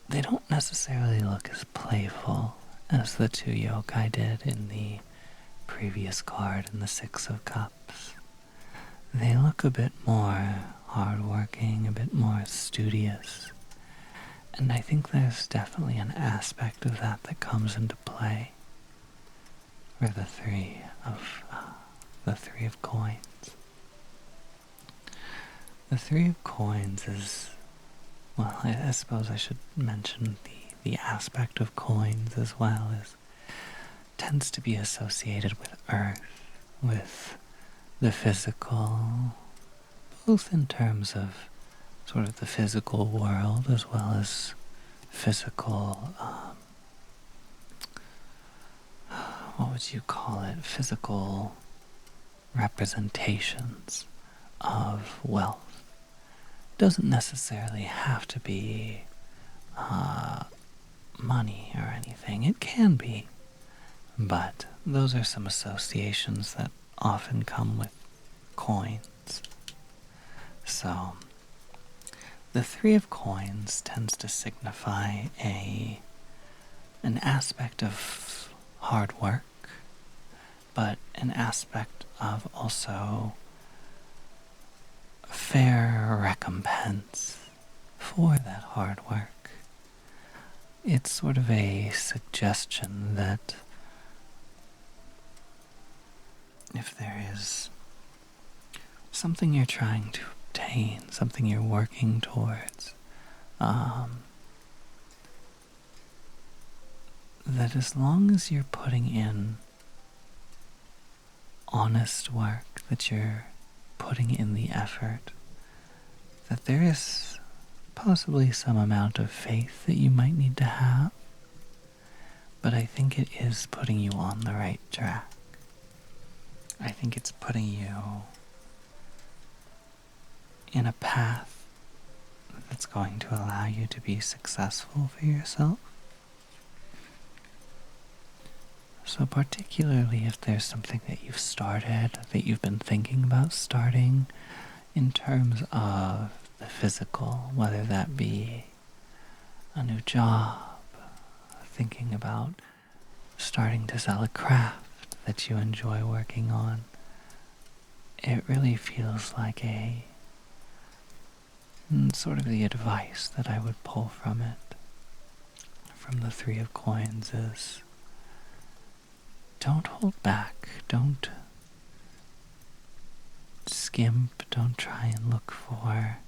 they don't necessarily look as playful as the 2 yokai did in the previous card in the 6 of Cups. They look a bit more hardworking, a bit more studious. And I think there's definitely an aspect of that that comes into play for the 3 of coins. The 3 of coins is, well, I suppose I should mention the aspect of coins as well, is tends to be associated with earth, with the physical, both in terms of sort of the physical world as well as physical, what would you call it, physical representations of wealth. Doesn't necessarily have to be money or anything. It can be, but those are some associations that often come with coins. So the 3 of coins tends to signify an aspect of hard work, but an aspect of also fair recompense for that hard work. It's sort of a suggestion that if there is something you're trying to obtain, something you're working towards, that as long as you're putting in honest work, that you're putting in the effort, that there is possibly some amount of faith that you might need to have, but I think it is putting you on the right track. I think it's putting you in a path that's going to allow you to be successful for yourself. So particularly if there's something that you've started, that you've been thinking about starting in terms of the physical, whether that be a new job, thinking about starting to sell a craft that you enjoy working on, it really feels like a sort of the advice that I would pull from it, from the Three of Coins, is don't hold back, don't skimp, don't try and look for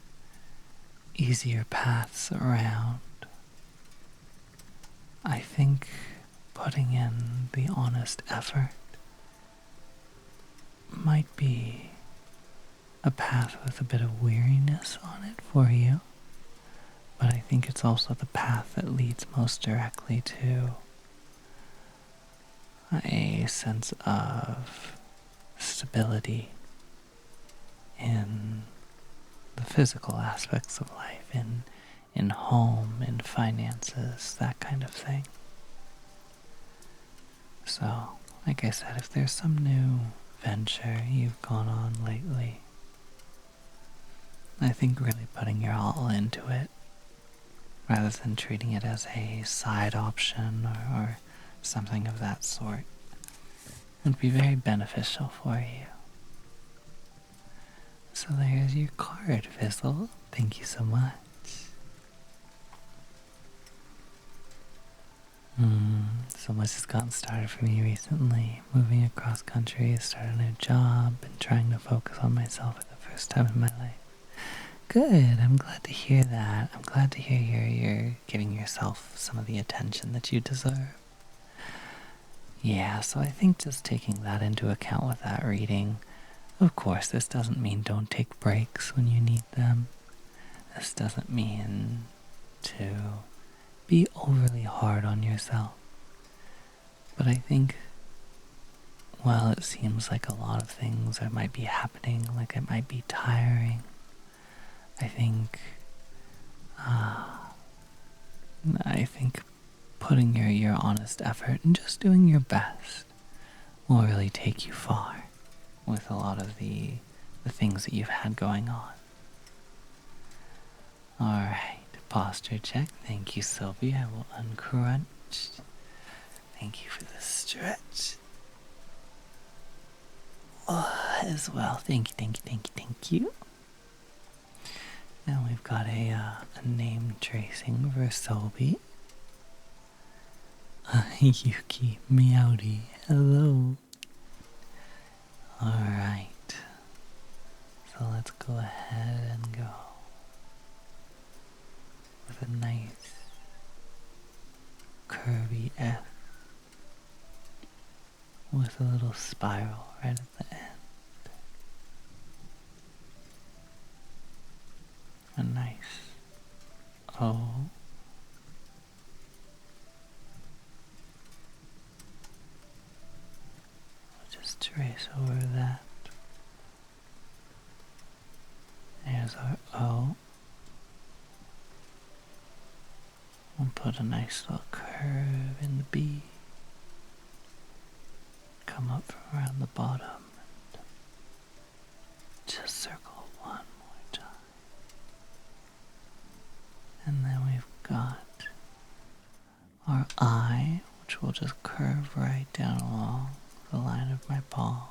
easier paths around. I think putting in the honest effort might be a path with a bit of weariness on it for you, but I think it's also the path that leads most directly to a sense of stability in the physical aspects of life, in home, in finances, that kind of thing. So, like I said, if there's some new venture you've gone on lately, I think really putting your all into it, rather than treating it as a side option or something of that sort, would be very beneficial for you. So there's your card, Fizzle. Thank you so much. So much has gotten started for me recently. Moving across country, started a new job, and trying to focus on myself for the first time in my life. Good, I'm glad to hear that. I'm glad to hear you're giving yourself some of the attention that you deserve. Yeah, so I think just taking that into account with that reading, of course, this doesn't mean don't take breaks when you need them. This doesn't mean to be overly hard on yourself. But I think while it seems like a lot of things might be happening, like it might be tiring, I think putting your honest effort and just doing your best will really take you far with a lot of the things that you've had going on. Alright, posture check. Thank you, Sylvie. I will uncrunch. Thank you for the stretch. As well. Thank you. Now we've got a name tracing for Sylvie. Yuki Meowdy. Hello. Alright. So let's go ahead and go with a nice curvy F with a little spiral right at the end. A nice O. We'll just trace over that. There's our O. We'll put a nice little curve in the B. Come up from around the bottom and just circle one more time. And then we've got our I, which will just curve right down along the line of my palm.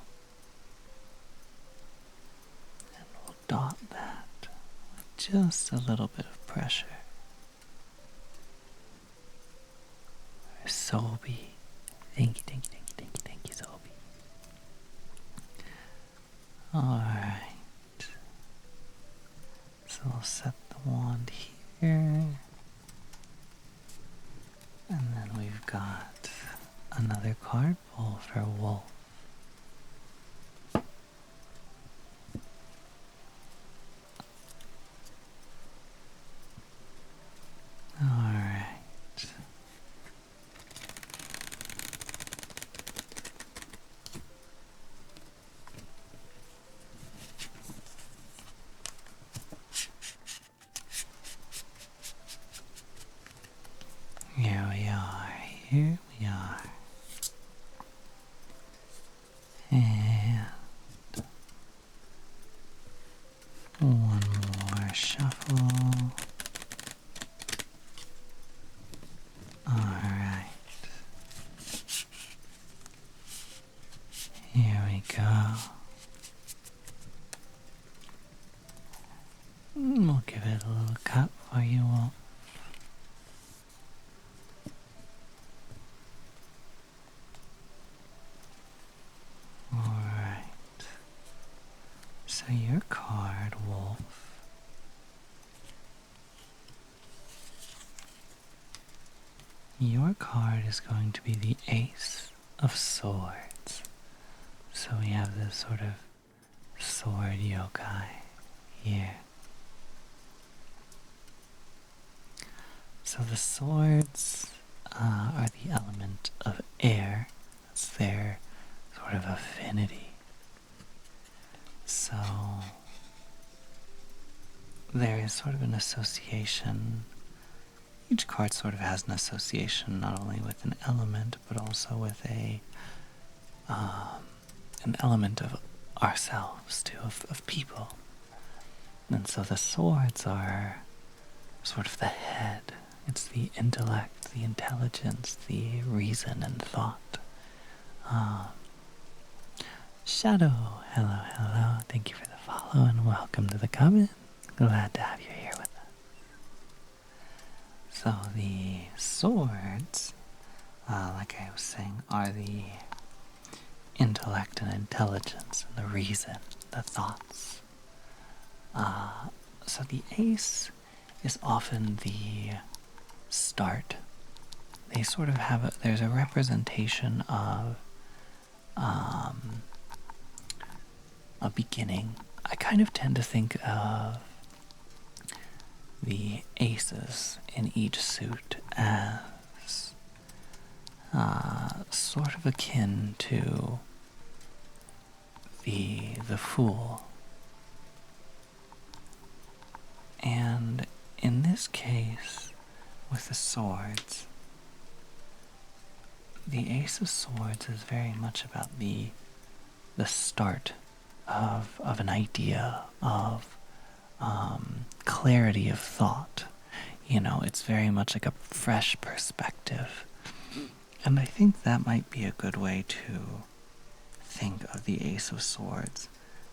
And we'll dot that with just a little bit of pressure. Sobi. Thank you, Sobi. Alright. So we'll set the wand here. And then we've got another card pull for Wolf. Alright. Here we are, here we are. And one more shuffle. Alright. Here we go. We'll give it a little cut for you all. Alright. So your card, Wolf, your card is going to be the Ace of Swords. So we have this sort of sword yokai here. So the swords are the element of air. That's their sort of affinity. So there is sort of an association. Each card sort of has an association not only with an element, but also with an element of ourselves too, of people. And so the swords are sort of the head. It's the intellect, the intelligence, the reason and thought. Shadow, hello, hello. Thank you for the follow and welcome to the comment. Glad to have you here with us. So the swords, like I was saying, are the intellect and intelligence and the reason, the thoughts. So the ace is often the start. They sort of have there's a representation of a beginning. I kind of tend to think of the aces in each suit as sort of akin to the fool. And in this case, with the swords, the Ace of Swords is very much about the start of an idea, of clarity of thought. You know, it's very much like a fresh perspective. And I think that might be a good way to think of the Ace of Swords.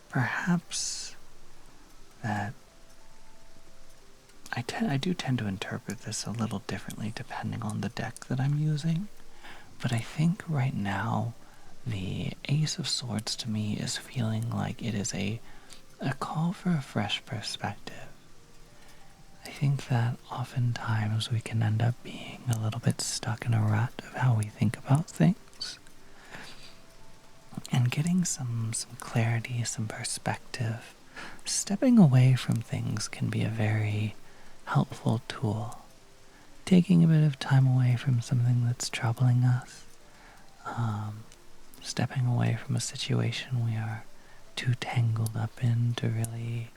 Perhaps that I do tend to interpret this a little differently depending on the deck that I'm using. But I think right now, the Ace of Swords to me is feeling like it is a call for a fresh perspective. I think that oftentimes we can end up being a little bit stuck in a rut of how we think about things. And getting some clarity, some perspective, stepping away from things can be a very helpful tool. Taking a bit of time away from something that's troubling us, stepping away from a situation we are too tangled up in to really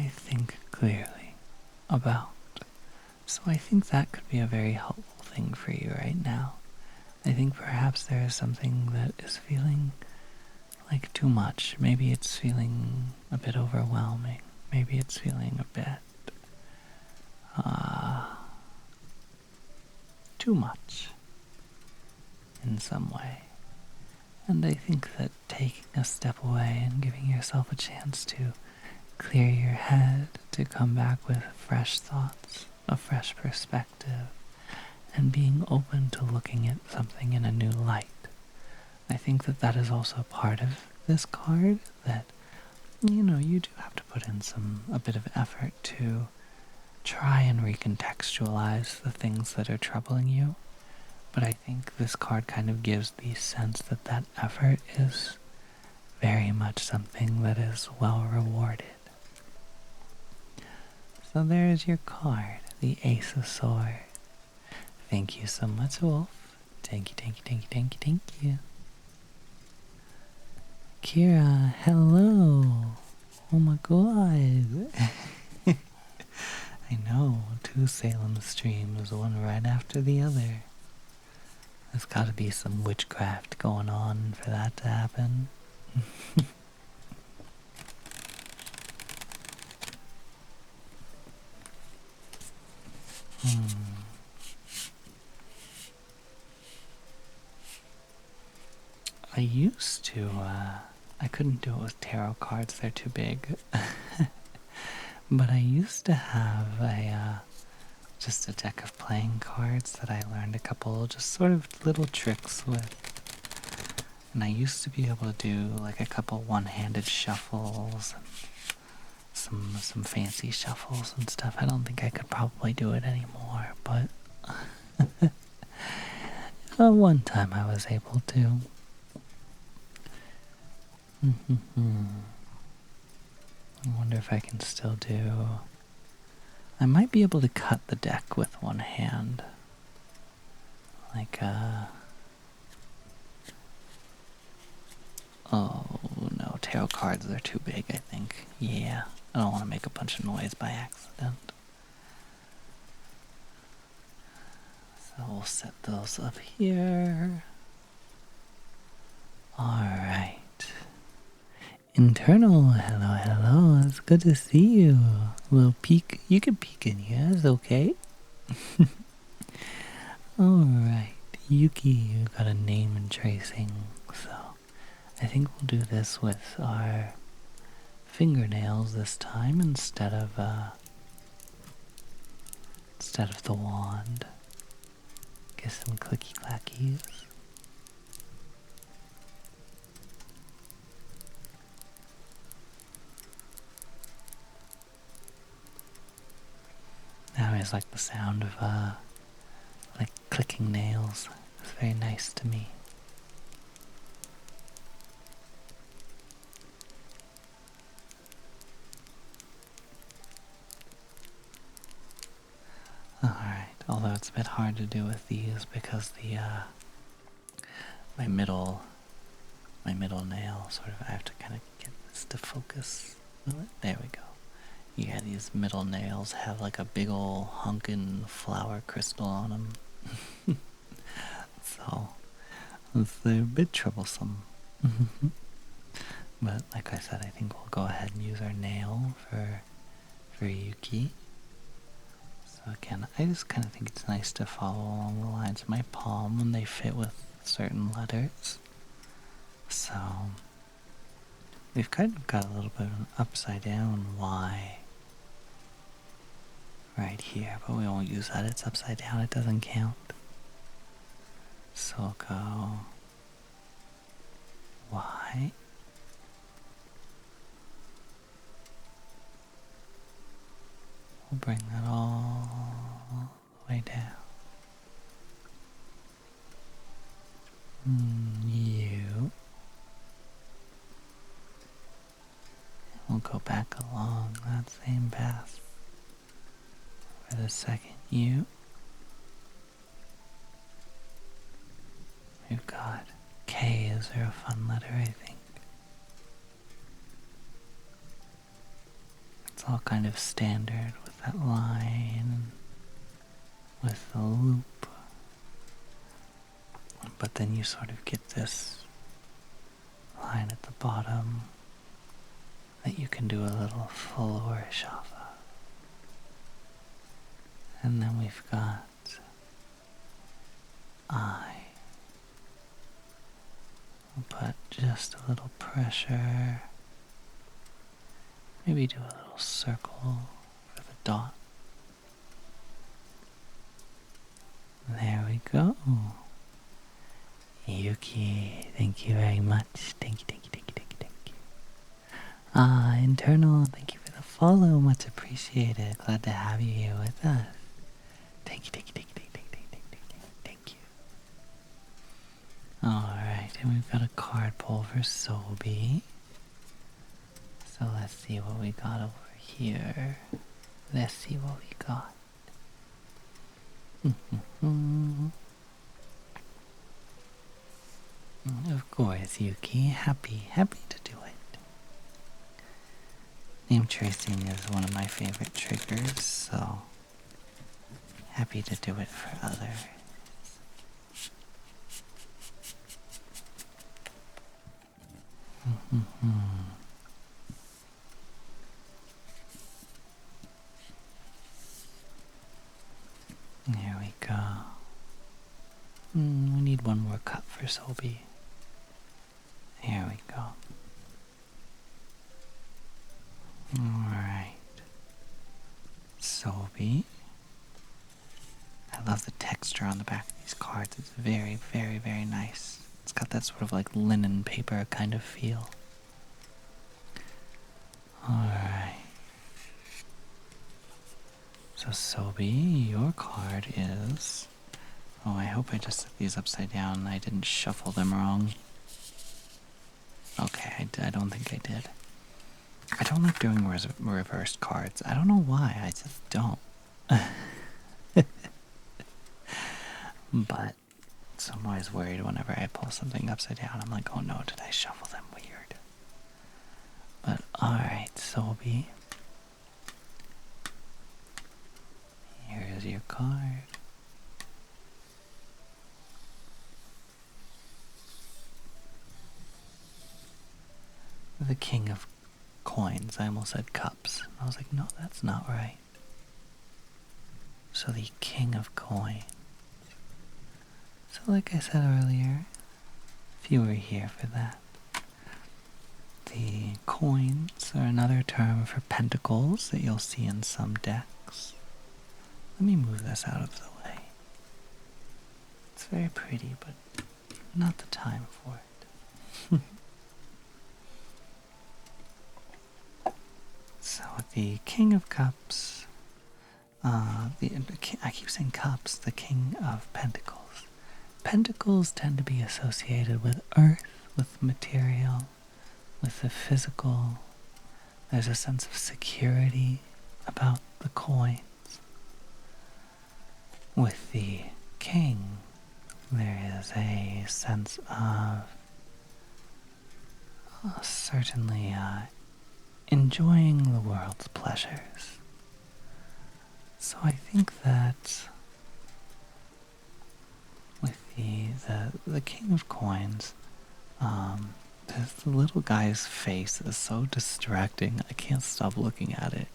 think clearly about. So I think that could be a very helpful thing for you right now. I think perhaps there is something that is feeling like too much. Maybe it's feeling a bit overwhelming. Maybe it's feeling a bit too much in some way. And I think that taking a step away and giving yourself a chance to clear your head, to come back with fresh thoughts, a fresh perspective, and being open to looking at something in a new light. I think that that is also part of this card, that, you do have to put in a bit of effort to try and recontextualize the things that are troubling you. But I think this card kind of gives the sense that that effort is very much something that is well rewarded. So there is your card, the Ace of Swords. Thank you so much, Wolf. Thank you, thank you, thank you, thank you, thank you. Kira, hello. Oh my god. I know, 2 Salem streams, one right after the other. There's gotta be some witchcraft going on for that to happen. I used to, I couldn't do it with tarot cards, they're too big. But I used to have just a deck of playing cards that I learned a couple just sort of little tricks with. And I used to be able to do like a couple one-handed shuffles and some fancy shuffles and stuff. I don't think I could probably do it anymore, but one time I was able to. I wonder if I can still do... I might be able to cut the deck with one hand. Like, oh, no, tarot cards are too big, I think. Yeah, I don't want to make a bunch of noise by accident. So we'll set those up here. Alright. Internal, hello, hello, it's good to see you. A little peek, you can peek in here, it's okay. Alright, Yuki, you got a name and tracing, so I think we'll do this with our fingernails this time instead of the wand. Get some clicky clackies. I always like the sound of like clicking nails. It's very nice to me. Alright, although it's a bit hard to do with these because the my middle nail sort of, I have to kind of get this to focus. There we go. Yeah, these middle nails have like a big ol' hunkin' flower crystal on them. So, they're a bit troublesome. But like I said, I think we'll go ahead and use our nail for Yuki. So again, I just kind of think it's nice to follow along the lines of my palm when they fit with certain letters. So, we've kind of got a little bit of an upside down Y right here, but we won't use that. It's upside down, it doesn't count. So we'll go Y. We'll bring that all the way down. U. We'll go back along that same path for the second U. We've got K. Is there a fun letter, I think? It's all kind of standard with that line, with the loop. But then you sort of get this line at the bottom that you can do a little flourish off of. And then we've got I. We'll put just a little pressure. Maybe do a little circle for the dot. There we go. Yuki, thank you very much. Thank you, thank you, thank you, thank you, thank you. Internal, thank you for the follow. Much appreciated. Glad to have you here with us. Thank you, thank you, thank you, thank you, thank you, thank you, thank you. Alright, and we've got a card pull for Sobi. So let's see what we got over here. Let's see what we got. Of course, Yuki. Happy to do it. Name tracing is one of my favorite triggers, so happy to do it for others. There we go. We need one more cup for Sobi. Here we go. Alright. Sobi. I love the texture on the back of these cards. It's very, very, very nice. It's got that sort of like linen paper kind of feel. Alright. So Sobi, your card is... Oh, I hope I just set these upside down and I didn't shuffle them wrong. Okay, I don't think I did. I don't like doing reversed cards. I don't know why, I just don't. But so I'm always worried whenever I pull something upside down. I'm like, oh no, did I shuffle them weird? But alright, Sobi. Here's your card. The King of Coins. I almost said cups. I was like, no, that's not right. So the King of Coins. So like I said earlier, if you were here for that, the coins are another term for pentacles that you'll see in some decks. Let me move this out of the way. It's very pretty, but not the time for it. So the King of Cups, I keep saying cups, the King of Pentacles. Pentacles tend to be associated with earth, with material, with the physical. There's a sense of security about the coins. With the king, there is a sense of certainly enjoying the world's pleasures. So I think that with the King of Coins, the little guy's face is so distracting. I can't stop looking at it.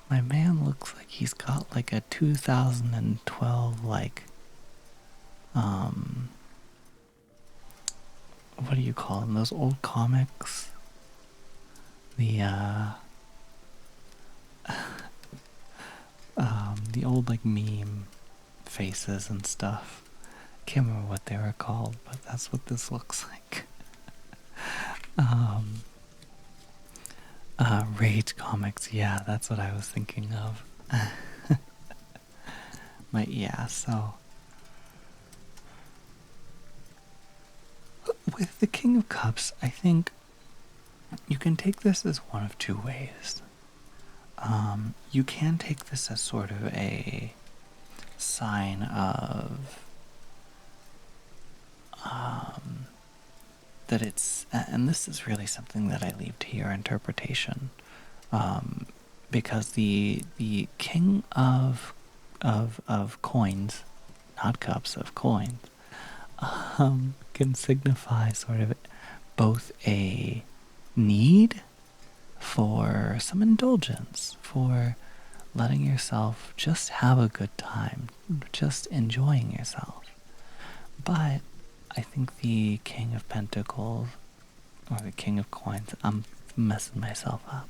My man looks like he's got like a 2012 like what do you call them? Those old comics? The old like meme faces and stuff. Can't remember what they were called, but that's what this looks like. Rage comics, yeah, that's what I was thinking of. But yeah, so with the King of Cups, I think you can take this as one of two ways. You can take this as sort of a sign of that it's, and this is really something that I leave to your interpretation, because the King of coins, not cups, of coins, can signify sort of both a need for some indulgence, for letting yourself just have a good time, just enjoying yourself. But I think the King of Pentacles, or the King of Coins, I'm messing myself up.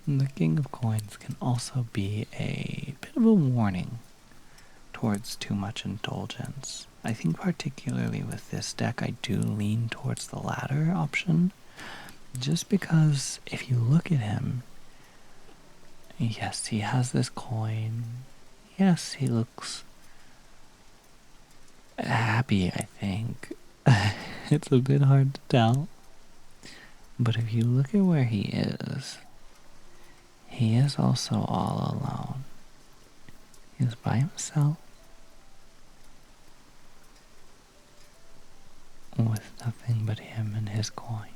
The King of Coins can also be a bit of a warning towards too much indulgence. I think particularly with this deck, I do lean towards the latter option, just because if you look at him, yes, he has this coin. Yes, he looks happy, I think. It's a bit hard to tell. But if you look at where he is also all alone. He is by himself with nothing but him and his coin.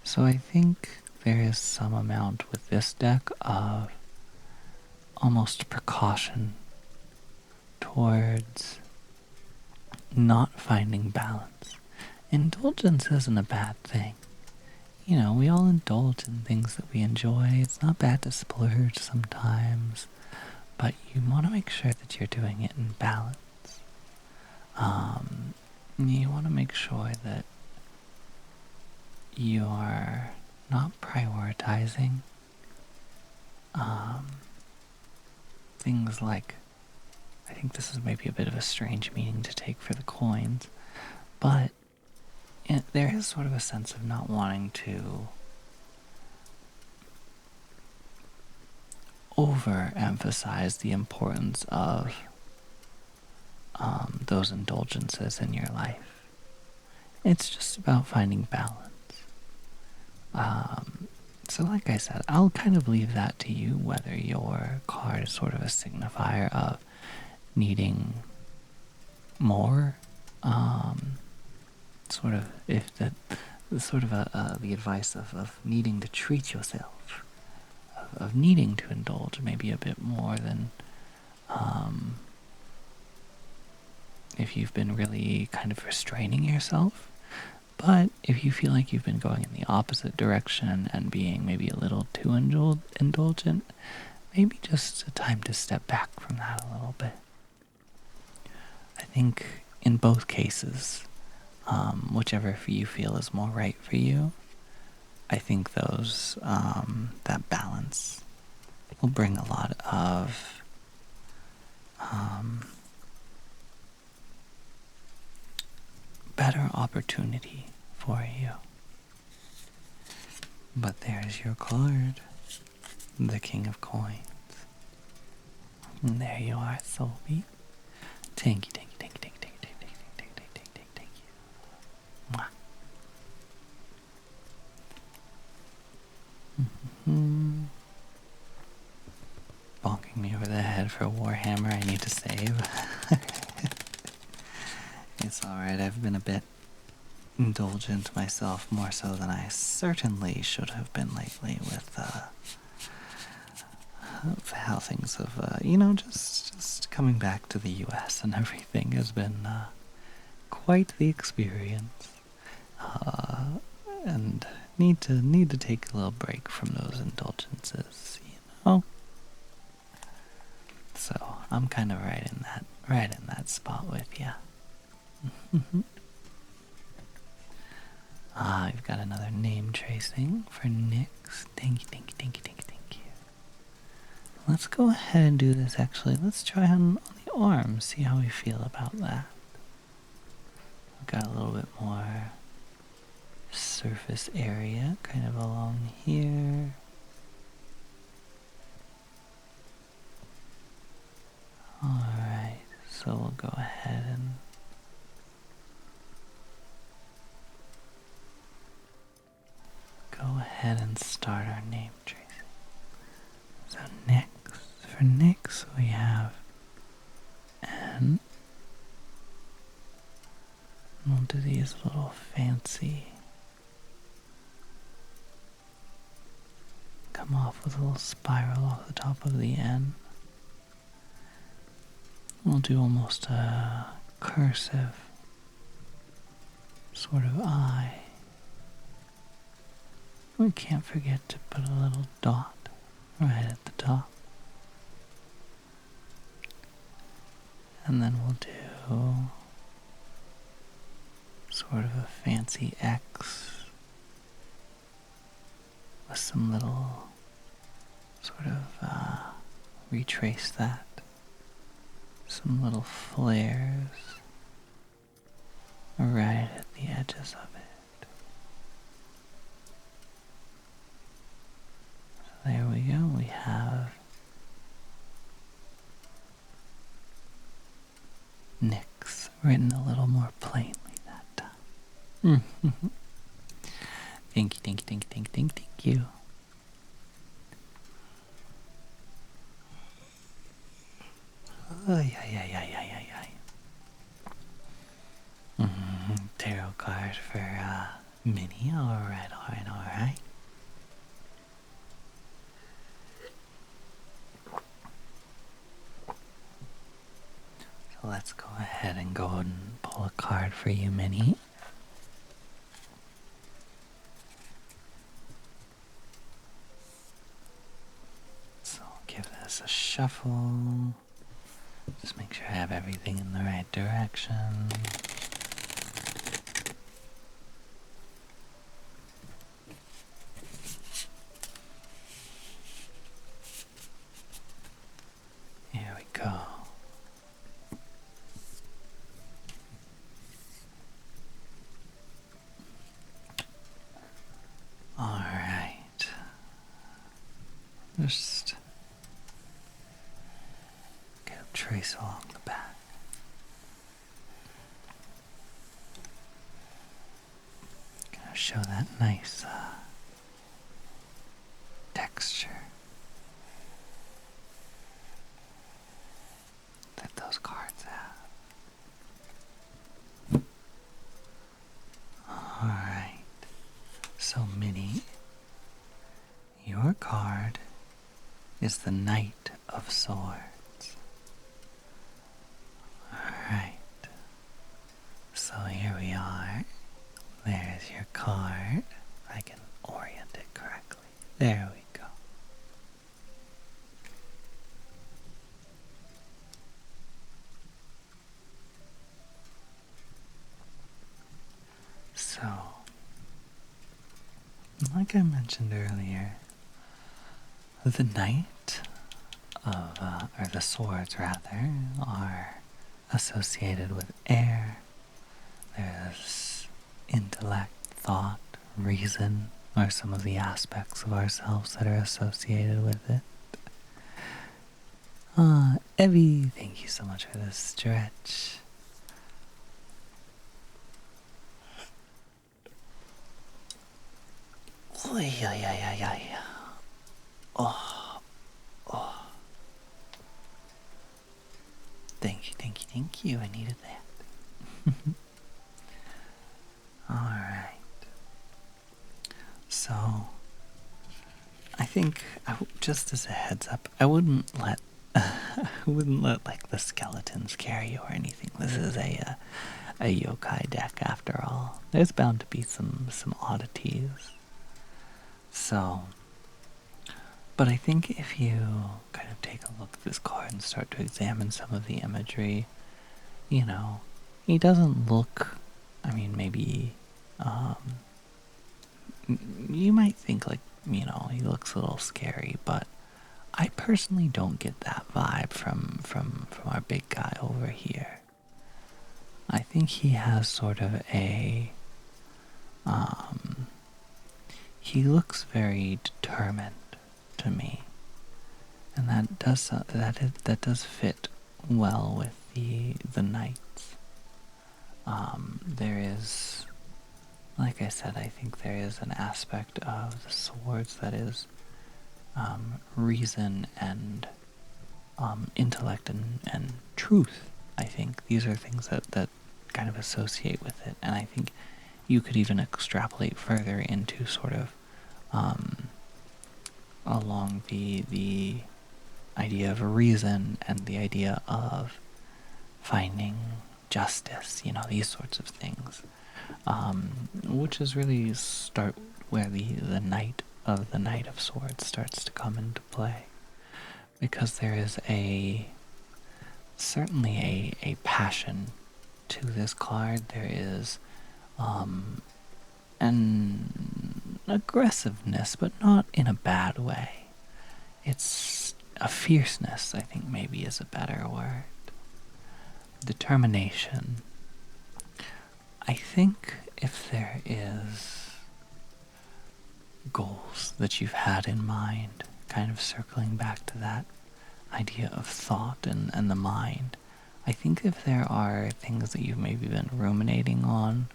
So I think there is some amount with this deck of almost precaution towards not finding balance. Indulgence isn't a bad thing. You know, we all indulge in things that we enjoy. It's not bad to splurge sometimes, but you want to make sure that you're doing it in balance. You want to make sure that you are not prioritizing things like, I think this is maybe a bit of a strange meaning to take for the coins, but there is sort of a sense of not wanting to overemphasize the importance of those indulgences in your life. It's just about finding balance. So like I said, I'll kind of leave that to you, whether your card is sort of a signifier of needing more, sort of, if that, sort of the advice of needing to treat yourself, of needing to indulge maybe a bit more than, if you've been really kind of restraining yourself. But if you feel like you've been going in the opposite direction and being maybe a little too indulgent, maybe just a time to step back from that a little bit. I think in both cases, whichever you feel is more right for you, I think those, that balance will bring a lot of better opportunity for you. But there's your card, the King of Coins. And there you are, Soulbeat. Thank you, thank you, thank you, thank you, thank you, thank you, thank you, thank you, thank you, thank you. Bonking me over the head for a Warhammer I need to save. It's alright, I've been a bit indulgent myself, more so than I certainly should have been lately with how things have, just coming back to the US and everything has been quite the experience. And need to take a little break from those indulgences, So I'm kind of right in that spot with you. I've got another name tracing for Nyx. Thank you, thank you, thank you, thank you, thank you. Let's go ahead and do this actually. Let's try on the arm, see how we feel about that. We've got a little bit more surface area kind of along here. Alright, so we'll go ahead and start our name tracing. So for Nyx we have N. We'll do these little fancy, come off with a little spiral off the top of the N. We'll do almost a cursive sort of I. We can't forget to put a little dot right at the top. And then we'll do sort of a fancy X with some little sort of retrace that. Some little flares right at the edges of it. So there we go. We have Nyx written a little more plainly that time. Thank you, thank you, thank you, thank you, thank you. Ay, ay, ay, ay, ay, ay, ay. Tarot card for Minnie. Alright, alright, alright. So let's go ahead and go and pull a card for you, Minnie. So give this a shuffle. Just make sure I have everything in the right direction. Here we go. All right. Just get a trace along the back. Gonna show that nice texture that those cards have. All right. So, Minnie, your card is the Knight of Swords. Alright. So here we are. There's your card. I can orient it correctly. There we go. So, like I mentioned earlier, the Knight of, or the swords rather, are associated with air. There's intellect, thought, reason, are some of the aspects of ourselves that are associated with it. Evie, thank you so much for this stretch. Oy, oy, oy, oy, oy. Oh, oh. Thank you, thank you, thank you. I needed that. Alright. So, I think, just as a heads up, I wouldn't let like the skeleton scare you or anything. This is a yokai deck after all. There's bound to be some oddities. So, but I think if you kind of take a look at this card and start to examine some of the imagery, you know, he doesn't look, I mean, maybe, you might think like, you know, he looks a little scary, but I personally don't get that vibe from our big guy over here. I think he has sort of a, he looks very determined to me, and that does fit well with the knights. There is, like I said, I think there is an aspect of the swords that is reason and intellect and truth. I think these are things that kind of associate with it, and I think you could even extrapolate further into sort of along the idea of reason and the idea of finding justice, you know, these sorts of things, which is really start where the Knight of Swords starts to come into play, because there is certainly a passion to this card. There is and aggressiveness, but not in a bad way. It's a fierceness, I think maybe is a better word. Determination. I think if there is goals that you've had in mind, kind of circling back to that idea of thought and the mind, I think if there are things that you've maybe been ruminating on,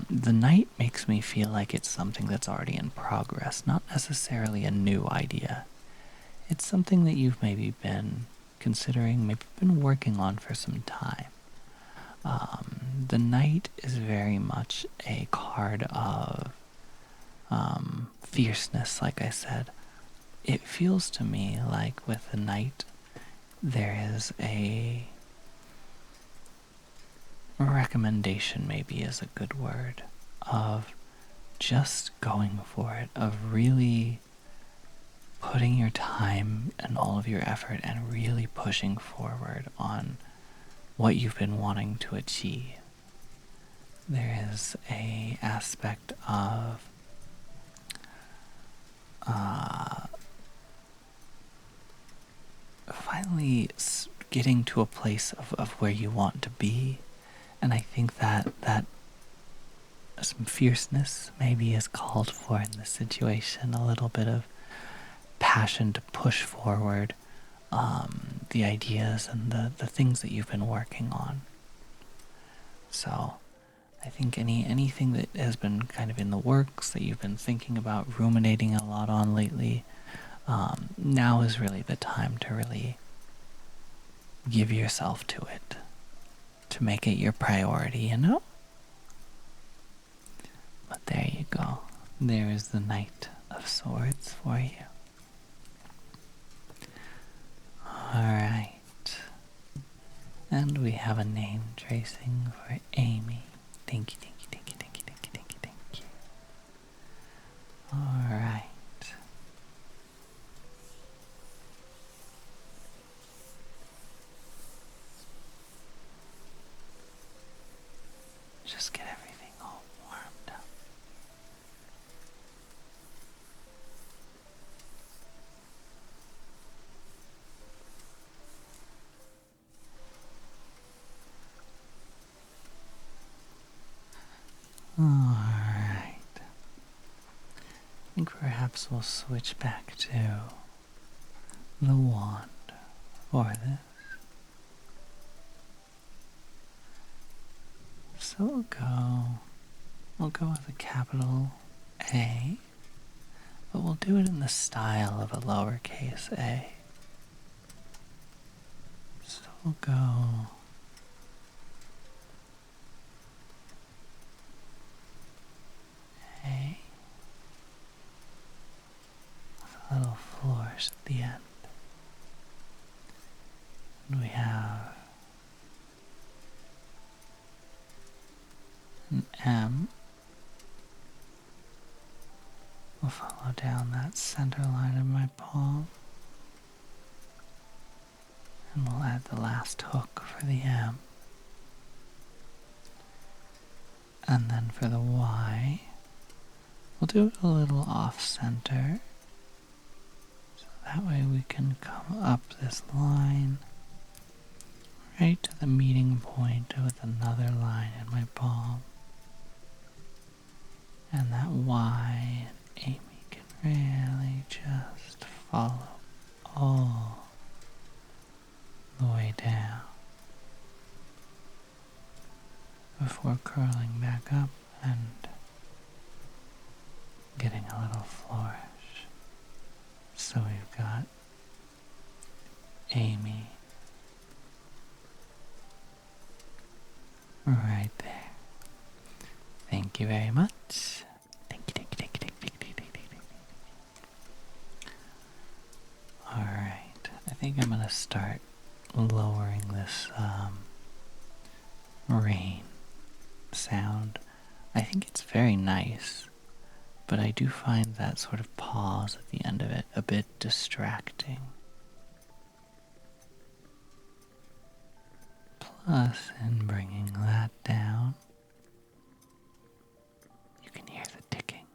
the night makes me feel like it's something that's already in progress, not necessarily a new idea. It's something that you've maybe been considering, maybe been working on for some time. The night is very much a card of fierceness, like I said. It feels to me like with the night, there is a recommendation, maybe is a good word, of just going for it, of really putting your time and all of your effort and really pushing forward on what you've been wanting to achieve. There is a aspect of finally getting to a place of where you want to be, and I think that some fierceness maybe is called for in this situation, a little bit of passion to push forward the ideas and the things that you've been working on. So I think anything that has been kind of in the works that you've been thinking about, ruminating a lot on lately, now is really the time to really give yourself to it, to make it your priority, you know? But there you go. There is the Knight of Swords for you. Alright. And we have a name tracing for Amy. Thank you, thank you, thank you, thank you, thank you, thank you, thank you. Alright. Just get everything all warmed up. Alright. I think perhaps we'll switch back to the wand for this. So we'll go with a capital A, but we'll do it in the style of a lowercase a. So we'll go A with a little flourish at the end. And we have an M. We'll follow down that center line of my palm. And we'll add the last hook for the M. And then for the Y, we'll do it a little off center. So that way we can come up this line right to the meeting point with another line in my palm. And that Y, and Amy can really just follow all the way down before curling back up and getting a little flourish. So we've got Amy right there. Thank you very much. Thank you, thank you, thank you, thank you, thank you, thank you, thank you. Alright, I think I'm gonna start lowering this rain sound. I think it's very nice, but I do find that sort of pause at the end of it a bit distracting. Plus, in bringing that down, you can hear the ticking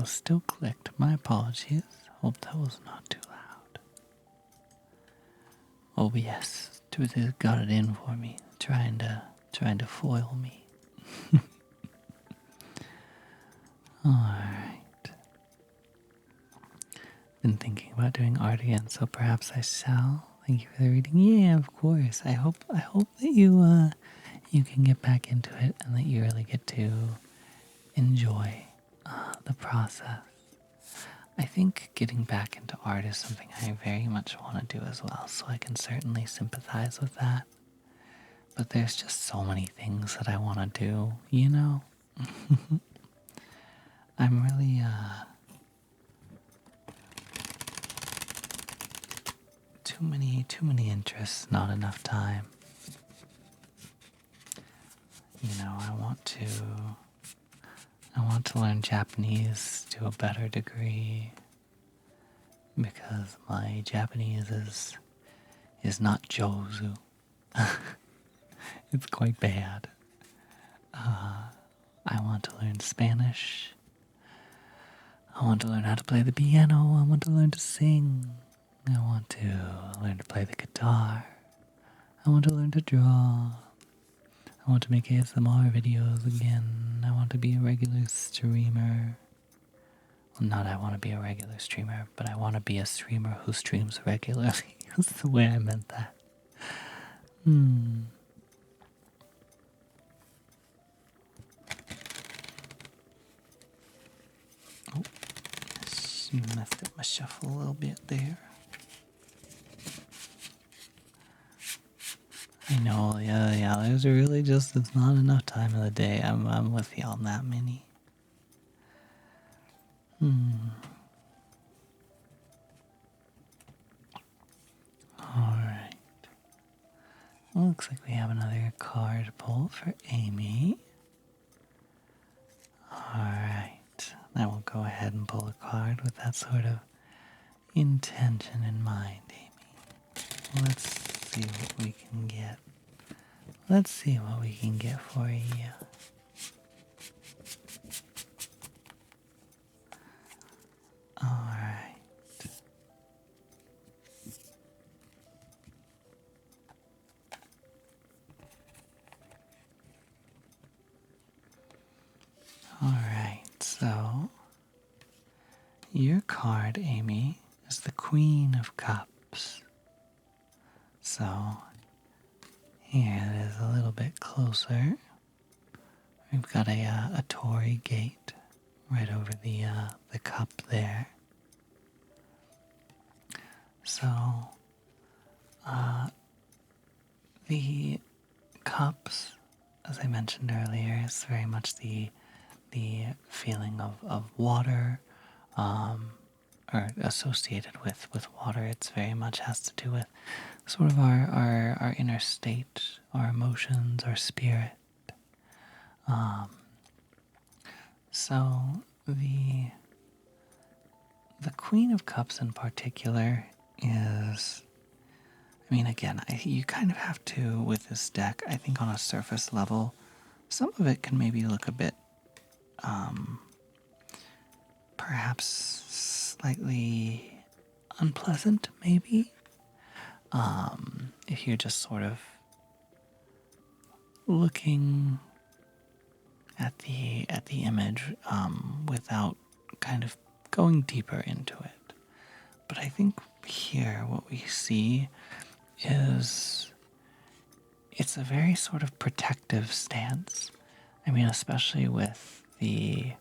still clicked. My apologies. Hope that was not too loud. Oh yes, Twitter got it in for me, trying to foil me. Alright. Been thinking about doing art again, so perhaps I shall. Thank you for the reading. Yeah, of course. I hope that you can get back into it and that you really get to enjoy the process. I think getting back into art is something I very much want to do as well, so I can certainly sympathize with that. But there's just so many things that I want to do, you know? I'm really, too many interests, not enough time. You know, I want to learn Japanese to a better degree because my Japanese is not Jozu. It's quite bad. I want to learn Spanish. I want to learn how to play the piano. I want to learn to sing. I want to learn to play the guitar. I want to learn to draw. I want to make ASMR videos again. I want to be a regular streamer. Well, not I want to be a regular streamer, but I want to be a streamer who streams regularly. That's the way I meant that. Oh, messed up my shuffle a little bit there. I know, yeah, there's really just, it's not enough time of the day. I'm with you on that, Minnie. Alright. Well, looks like we have another card pull for Amy. Alright. Now we'll go ahead and pull a card with that sort of intention in mind, Amy. Let's see what we can get. Let's see what we can get for you. Alright. Alright, so your card, Amy, is the Queen of Cups. So here it is a little bit closer. We've got a Torii gate right over the cup there. So the cups, as I mentioned earlier, is very much the feeling of water, or associated with water. It's very much has to do with sort of our inner state, our emotions, our spirit. So the Queen of Cups in particular is, I mean, again, you kind of have to, with this deck, I think on a surface level, some of it can maybe look a bit, perhaps slightly unpleasant, maybe. If you're just sort of looking at the image without kind of going deeper into it. But I think here what we see is it's a very sort of protective stance. I mean, especially with the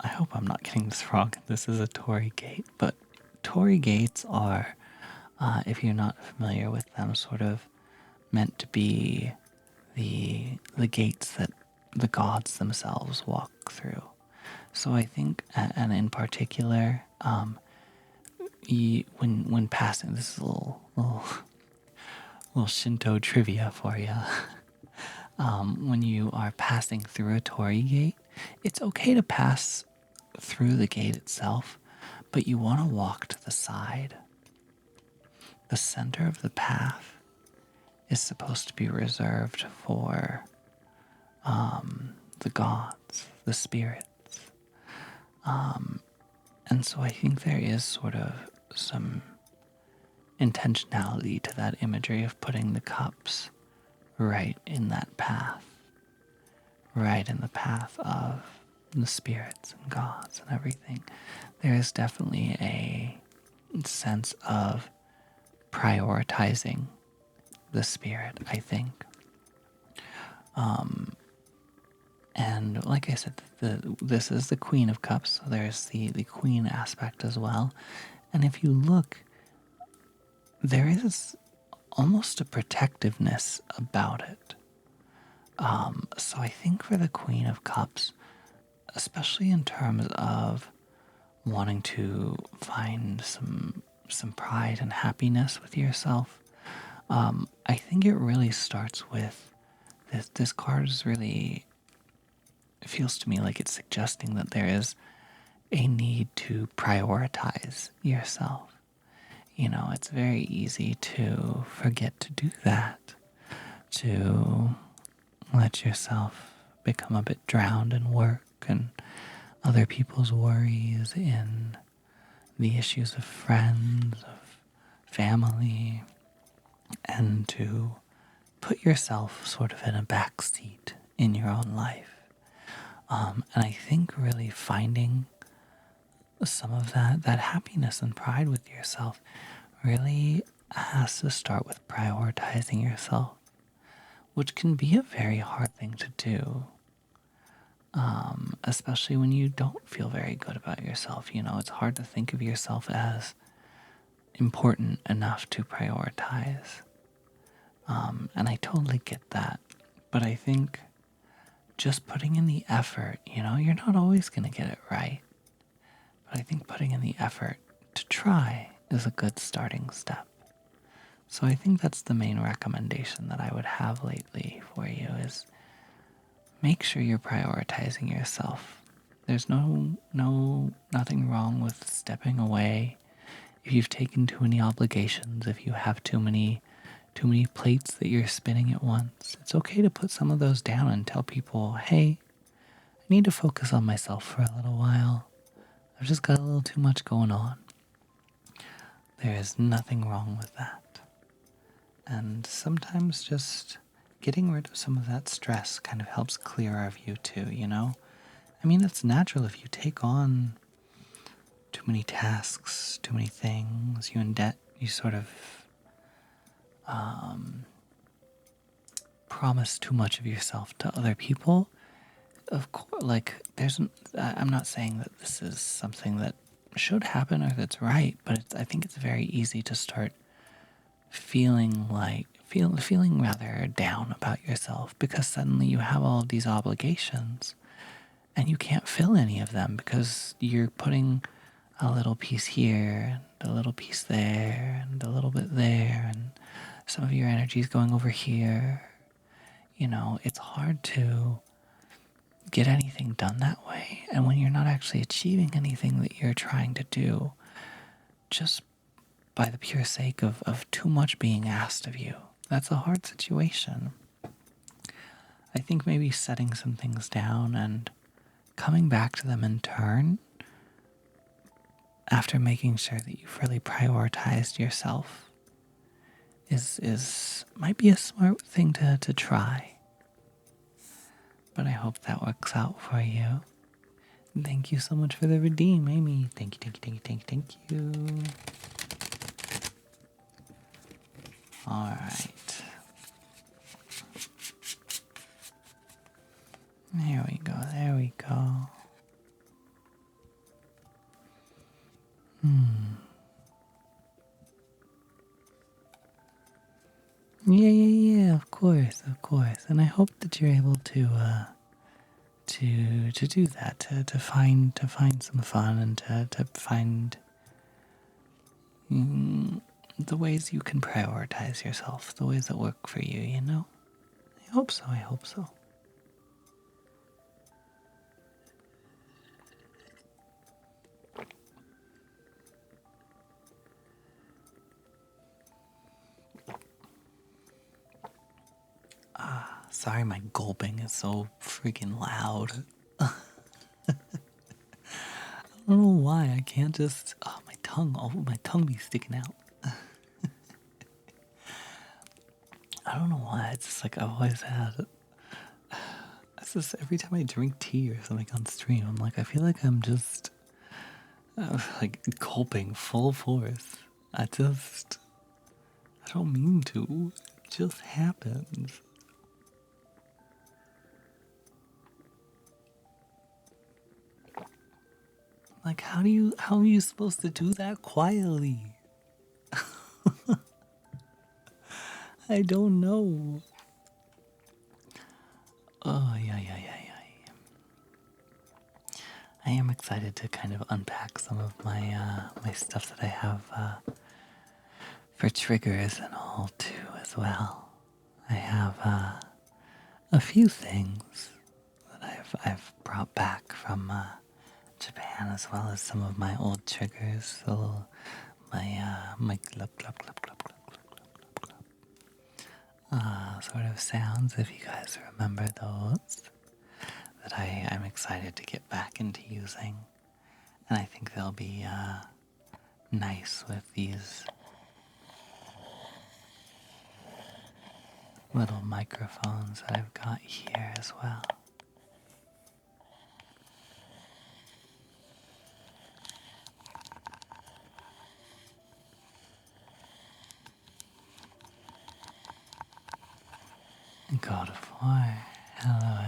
I hope I'm not getting this wrong. This is a Torii gate, but Torii gates are, if you're not familiar with them, sort of meant to be the gates that the gods themselves walk through. So I think, and in particular, when passing, this is a little Shinto trivia for you. When you are passing through a Torii gate, it's okay to pass through the gate itself, but you want to walk to the side. The center of the path is supposed to be reserved for the gods, the spirits. And so I think there is sort of some intentionality to that imagery of putting the cups right in that path, right in the path of the spirits and gods and everything. There is definitely a sense of prioritizing the spirit, I think. And like I said, this is the Queen of Cups, so there's the Queen aspect as well. And if you look, there is almost a protectiveness about it. So I think for the Queen of Cups, especially in terms of wanting to find some pride and happiness with yourself, I think it really starts with this. This card is really, it feels to me like it's suggesting that there is a need to prioritize yourself. You know, it's very easy to forget to do that, to let yourself become a bit drowned in work and other people's worries, in the issues of friends, of family, and to put yourself sort of in a back seat in your own life. And I think really finding some of that happiness and pride with yourself really has to start with prioritizing yourself, which can be a very hard thing to do, especially when you don't feel very good about yourself. You know, it's hard to think of yourself as important enough to prioritize. And I totally get that. But I think just putting in the effort, you know, you're not always going to get it right. But I think putting in the effort to try is a good starting step. So I think that's the main recommendation that I would have lately for you is make sure you're prioritizing yourself. There's nothing wrong with stepping away if you've taken too many obligations, if you have too many plates that you're spinning at once. It's okay to put some of those down and tell people, hey, I need to focus on myself for a little while. I've just got a little too much going on. There is nothing wrong with that. And sometimes just getting rid of some of that stress kind of helps clear our view too, you know? I mean, it's natural if you take on too many tasks, too many things, you sort of promise too much of yourself to other people. Of course, like, I'm not saying that this is something that should happen or that's right, but I think it's very easy to start feeling rather down about yourself because suddenly you have all of these obligations and you can't fill any of them because you're putting a little piece here and a little piece there and a little bit there, and some of your energy is going over here. You know, it's hard to get anything done that way. And when you're not actually achieving anything that you're trying to do, just by the pure sake of too much being asked of you, that's a hard situation. I think maybe setting some things down and coming back to them in turn after making sure that you've really prioritized yourself is might be a smart thing to try. But I hope that works out for you. Thank you so much for the redeem, Amy. Thank you. All right. There we go. Yeah, of course. And I hope that you're able to do that, to find some fun and to find the ways you can prioritize yourself, the ways that work for you, you know? I hope so. Sorry, my gulping is so freaking loud. I don't know why I can't just. Oh, my tongue be sticking out. I don't know why. It's just like I've always had. It's just every time I drink tea or something on stream, I'm like, I feel like I'm just like gulping full force. I don't mean to. It just happens. Like, how are you supposed to do that quietly? I don't know. Oh, yeah. I am excited to kind of unpack some of my stuff that I have for triggers and all too as well. I have a few things that I've brought back from Japan, as well as some of my old triggers. So my glub glub glub glub glub glub glub glub sort of sounds, if you guys remember those, that I'm excited to get back into using, and I think they'll be nice with these little microphones that I've got here as well. God of War. Hello.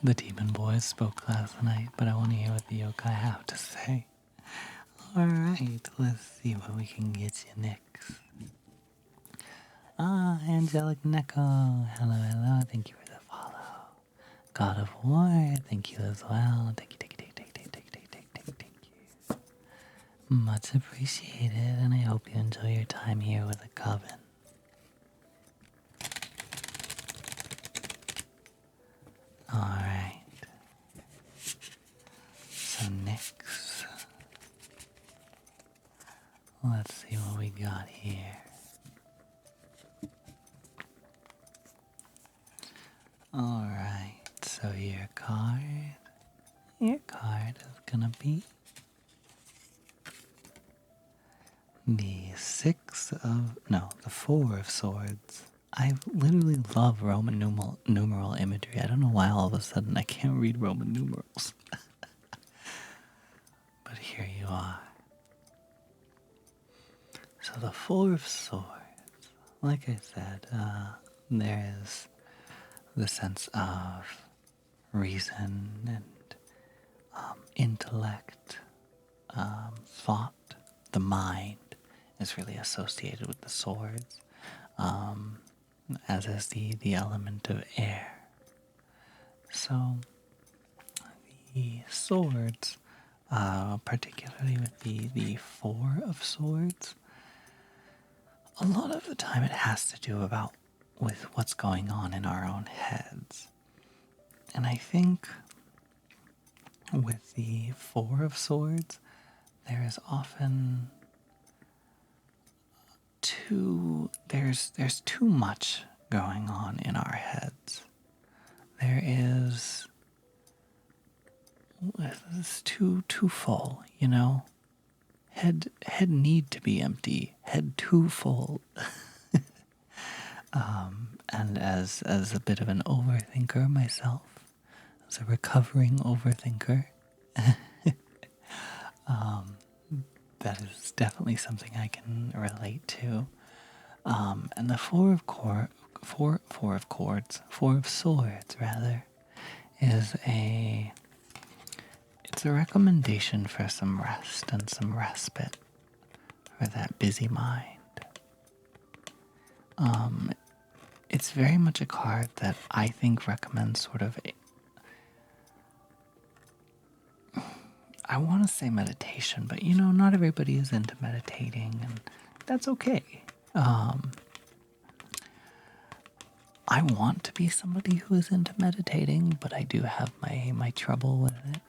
The demon boys spoke last night, but I want to hear what the yokai have to say. Alright, let's see what we can get you next. Angelic Neko. Hello. Thank you for the follow. God of War. Thank you as well. Thank you. Much appreciated, and I hope you enjoy your time here with the coven. Alright. So next, let's see what we got here. Alright, so your card is gonna be the 4 of Swords. I literally love Roman numeral imagery. I don't know why all of a sudden I can't read Roman numerals. But here you are. So the 4 of Swords, like I said, there is the sense of reason and intellect, thought. The mind is really associated with the swords, as is the element of air. So the swords, particularly with the 4 of Swords, a lot of the time it has to do with what's going on in our own heads. And I think with the 4 of Swords, there is often there's too much going on in our heads. It's too full, you know? Head need to be empty. Head too full. And as a bit of an overthinker myself, as a recovering overthinker, that is definitely something I can relate to. And the 4 of Swords rather, is it's a recommendation for some rest and some respite for that busy mind. It's very much a card that I think recommends sort of I want to say meditation, but not everybody is into meditating, and that's okay. I want to be somebody who is into meditating, but I do have my trouble with it.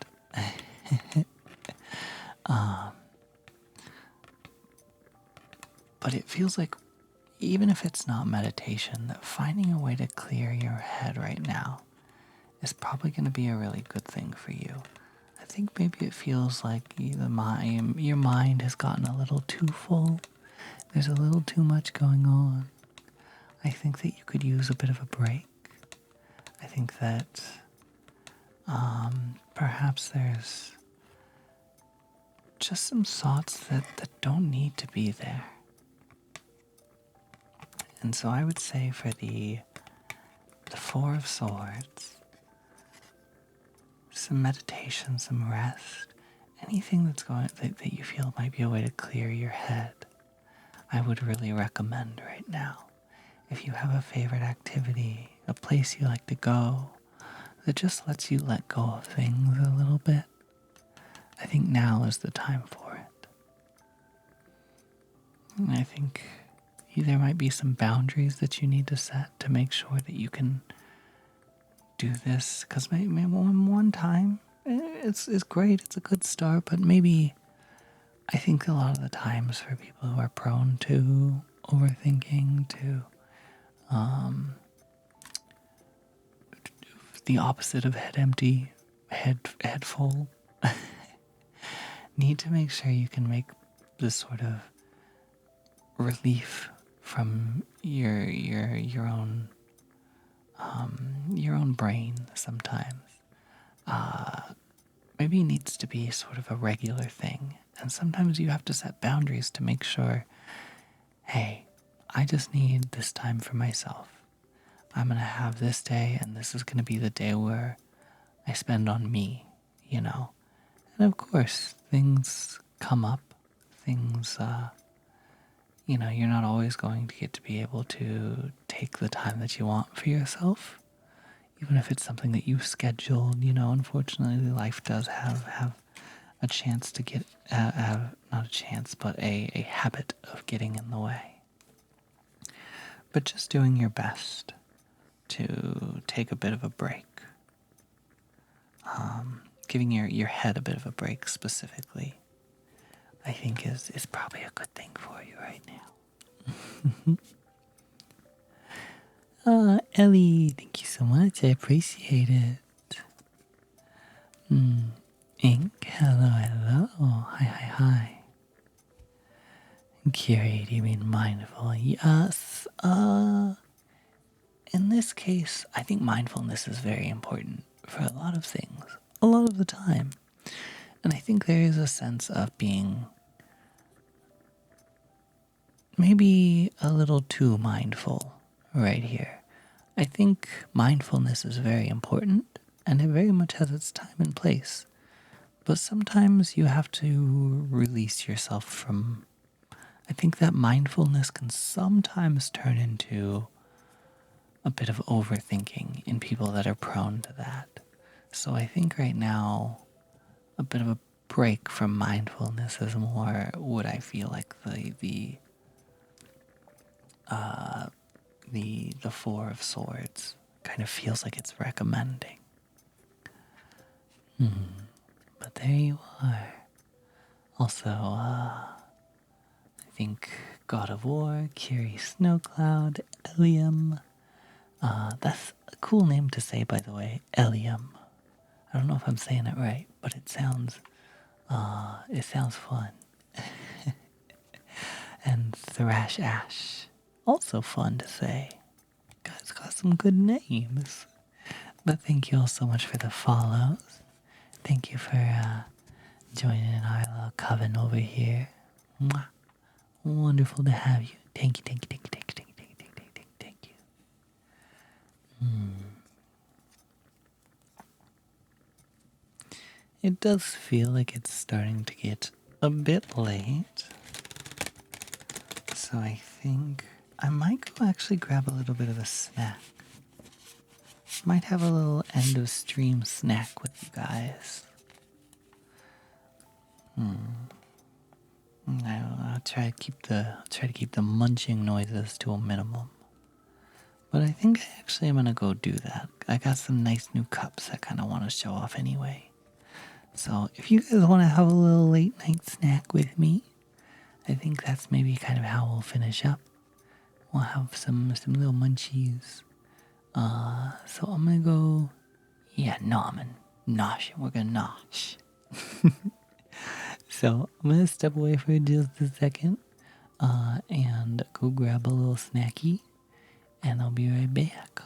But it feels like, even if it's not meditation, that finding a way to clear your head right now is probably going to be a really good thing for you. I think maybe it feels like your mind has gotten a little too full. There's a little too much going on. I think that you could use a bit of a break. I think that perhaps there's just some thoughts that don't need to be there. And so I would say for the Four of Swords, some meditation, some rest, anything that you feel might be a way to clear your head, I would really recommend right now. If you have a favorite activity, a place you like to go, that just lets you let go of things a little bit, I think now is the time for it. And I think there might be some boundaries that you need to set to make sure that you can do this. Because maybe one time, it's great, it's a good start, but maybe I think a lot of the times for people who are prone to overthinking, to the opposite of head empty, head full, need to make sure you can make this sort of relief from your own brain sometimes. Maybe it needs to be sort of a regular thing, and sometimes you have to set boundaries to make sure, hey, I just need this time for myself. I'm gonna have this day, and this is gonna be the day where I spend on me, And of course, things come up, things, you're not always going to get to be able to take the time that you want for yourself, even if it's something that you've scheduled. Unfortunately, life does have a chance to get, not a chance, but a habit of getting in the way. But just doing your best to take a bit of a break, giving your head a bit of a break specifically, I think is probably a good thing for you right now. Ellie, thank you so much. I appreciate it. Ink, hello. Hi. Curate, you mean mindful? Yes. In this case, I think mindfulness is very important for a lot of things, a lot of the time. And I think there is a sense of being maybe a little too mindful right here. I think mindfulness is very important, and it very much has its time and place. But sometimes you have to release yourself from... I think that mindfulness can sometimes turn into a bit of overthinking in people that are prone to that. So I think right now, a bit of a break from mindfulness is more what I feel like the Four of Swords kind of feels like it's recommending. But there you are. Also, I think God of War, Kiri Snowcloud, Eliam. That's a cool name to say, by the way, Eliam. I don't know if I'm saying it right, but it sounds fun. And Thrash Ash, also fun to say. Guys got some good names. But thank you all so much for the follows. Thank you for joining our little coven over here. Mwah. Wonderful to have you. Thank you. It does feel like it's starting to get a bit late. So I think I might go actually grab a little bit of a snack. Might have a little end of stream snack with you guys. I'll try to keep the munching noises to a minimum. But I think actually I'm gonna go do that. I got some nice new cups I kind of want to show off anyway. So if you guys want to have a little late night snack with me, I think that's maybe kind of how we'll finish up. We'll have some little munchies. So I'm gonna go. Yeah, no, I'm gonna nosh. We're gonna nosh. So I'm gonna step away for just a second, and go grab a little snacky, and I'll be right back.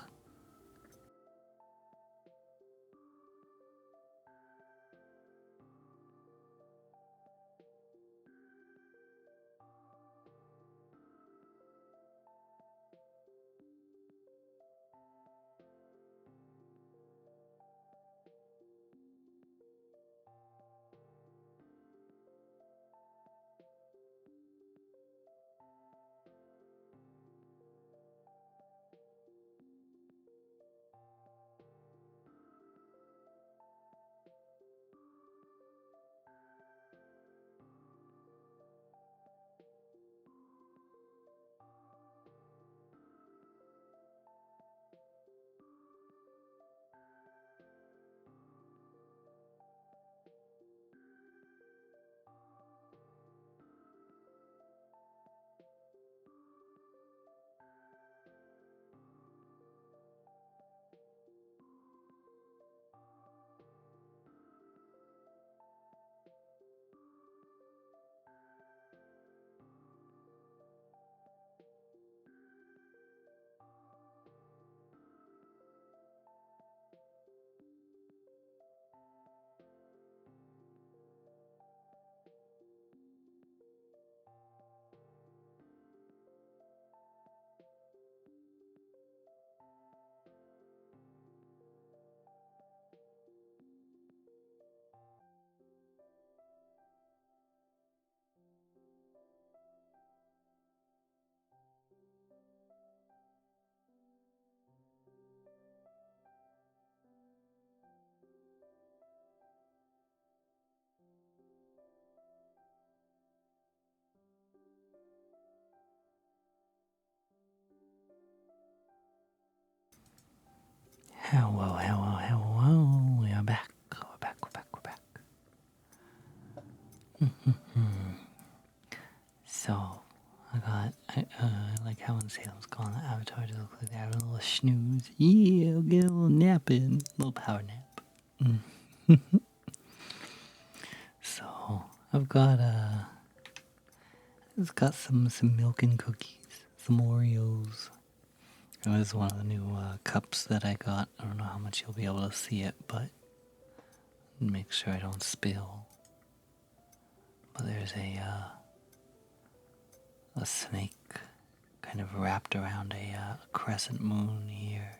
Hello, hello, hello. We are back. We're back, we're back, we're back. So, I like how in Salem's calling the avatar to look like they're having a little snooze. Yeah, I'll get a little nap in. A little power nap. So, I've got some milk and cookies, some Oreos. It was one of the new cups that I got. I don't know how much you'll be able to see it, but make sure I don't spill. But there's a snake kind of wrapped around a crescent moon here.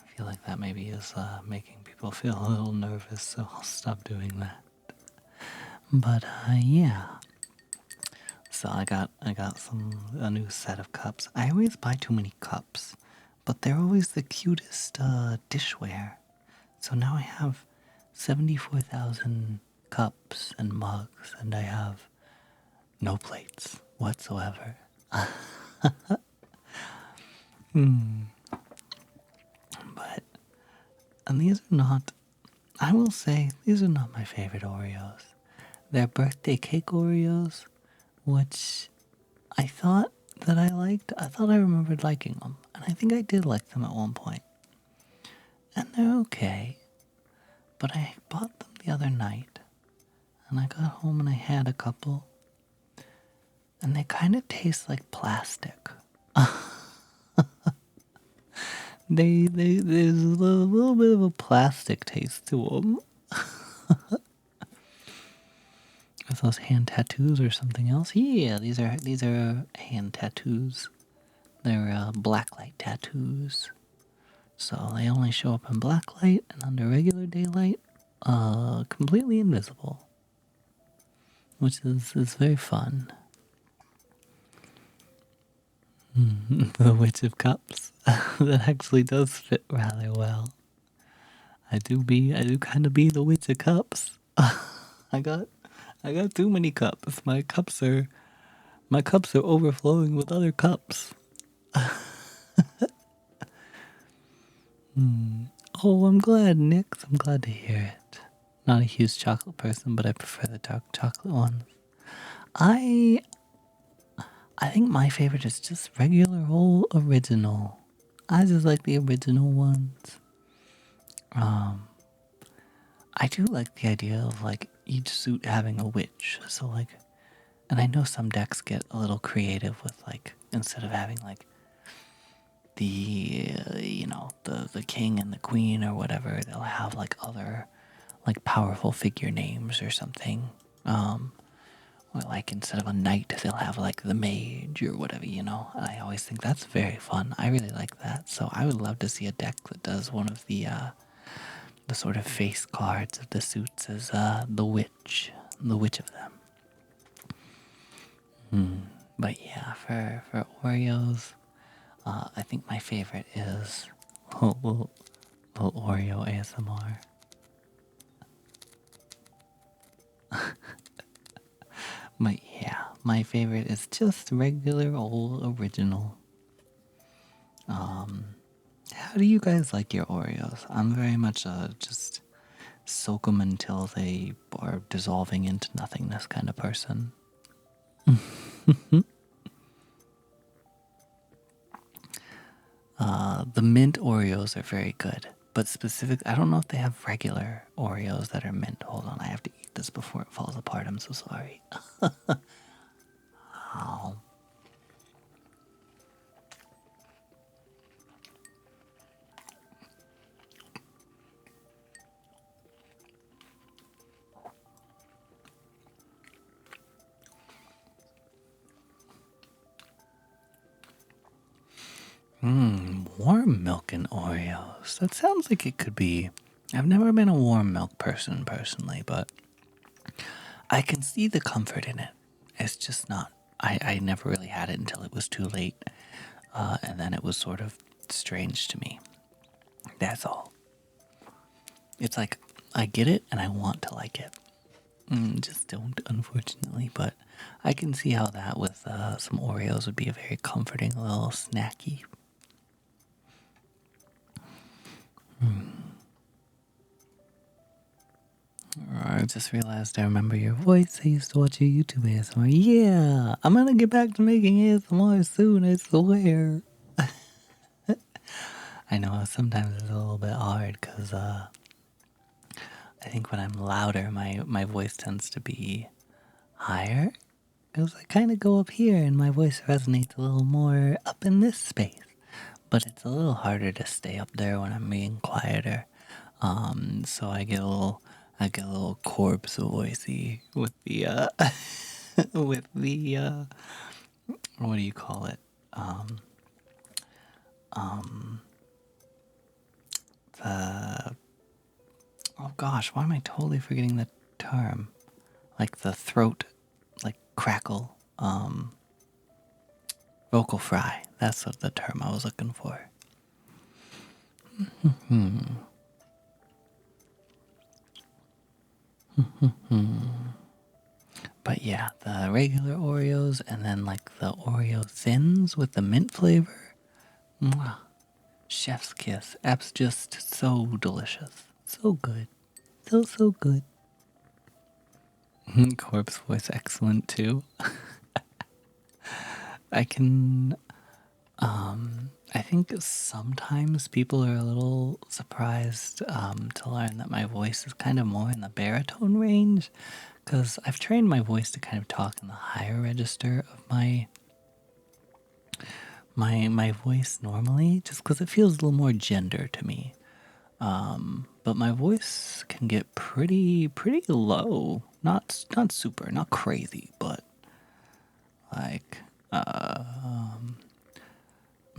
I feel like that maybe is making people feel a little nervous, so I'll stop doing that. But yeah. So I got a new set of cups. I always buy too many cups, but they're always the cutest dishware. So now I have 74,000 cups and mugs, and I have no plates whatsoever. But, and these are not, I will say, these are not my favorite Oreos. They're birthday cake Oreos, which I thought that I liked. I thought I remembered liking them, and I think I did like them at one point. And they're okay, but I bought them the other night, and I got home and I had a couple, and they kind of taste like plastic. There's a little bit of a plastic taste to them. Are those hand tattoos or something else? Yeah, these are hand tattoos. They're blacklight tattoos. So they only show up in blacklight, and under regular daylight, completely invisible. Which is very fun. The Witch of Cups. That actually does fit rather well. I do kind of be the Witch of Cups. I got too many cups. My cups are overflowing with other cups. Oh, I'm glad, Nick. I'm glad to hear it. Not a huge chocolate person, but I prefer the dark chocolate ones. I I think my favorite is just regular old original. I just like the original ones. I do like the idea of like each suit having a witch. So like, and I know some decks get a little creative with like instead of having like the the king and the queen or whatever, they'll have like other like powerful figure names or something. Or like instead of a knight, they'll have like the mage or whatever, you know. I always think that's very fun. I really like that. So I would love to see a deck that does one of the sort of face cards of the suits as the witch of them. But yeah, for Oreos, I think my favorite is little Oreo ASMR. But yeah, my favorite is just regular old original. How do you guys like your Oreos? I'm very much just soak them until they are dissolving into nothingness kind of person. The mint Oreos are very good, but specific. I don't know if they have regular Oreos that are mint. Hold on, I have to eat this before it falls apart. I'm so sorry. Oh. Warm milk and Oreos. That sounds like it could be. I've never been a warm milk person personally, but I can see the comfort in it. It's just not. I never really had it until it was too late, and then it was sort of strange to me. That's all. It's like I get it and I want to like it. Just don't, unfortunately. But I can see how that with some Oreos would be a very comforting little snacky. I just realized I remember your voice. I used to watch your YouTube ASMR. Yeah, I'm gonna get back to making ASMR soon, I swear. I know sometimes it's a little bit hard because I think when I'm louder, my voice tends to be higher. Because I kind of go up here and my voice resonates a little more up in this space. But it's a little harder to stay up there when I'm being quieter. So I get a little corpse voicey with the with the what do you call it? The oh gosh, why am I totally forgetting the term? Like the throat, like crackle, vocal fry. That's what the term I was looking for. But yeah, the regular Oreos and then like the Oreo thins with the mint flavor. Mwah. Chef's kiss. App's just so delicious. So good. So good. Corpse voice excellent too. I can I think sometimes people are a little surprised to learn that my voice is kind of more in the baritone range because I've trained my voice to kind of talk in the higher register of my voice normally, just because it feels a little more gender to me. But my voice can get pretty low. Not super, not crazy, but like I'm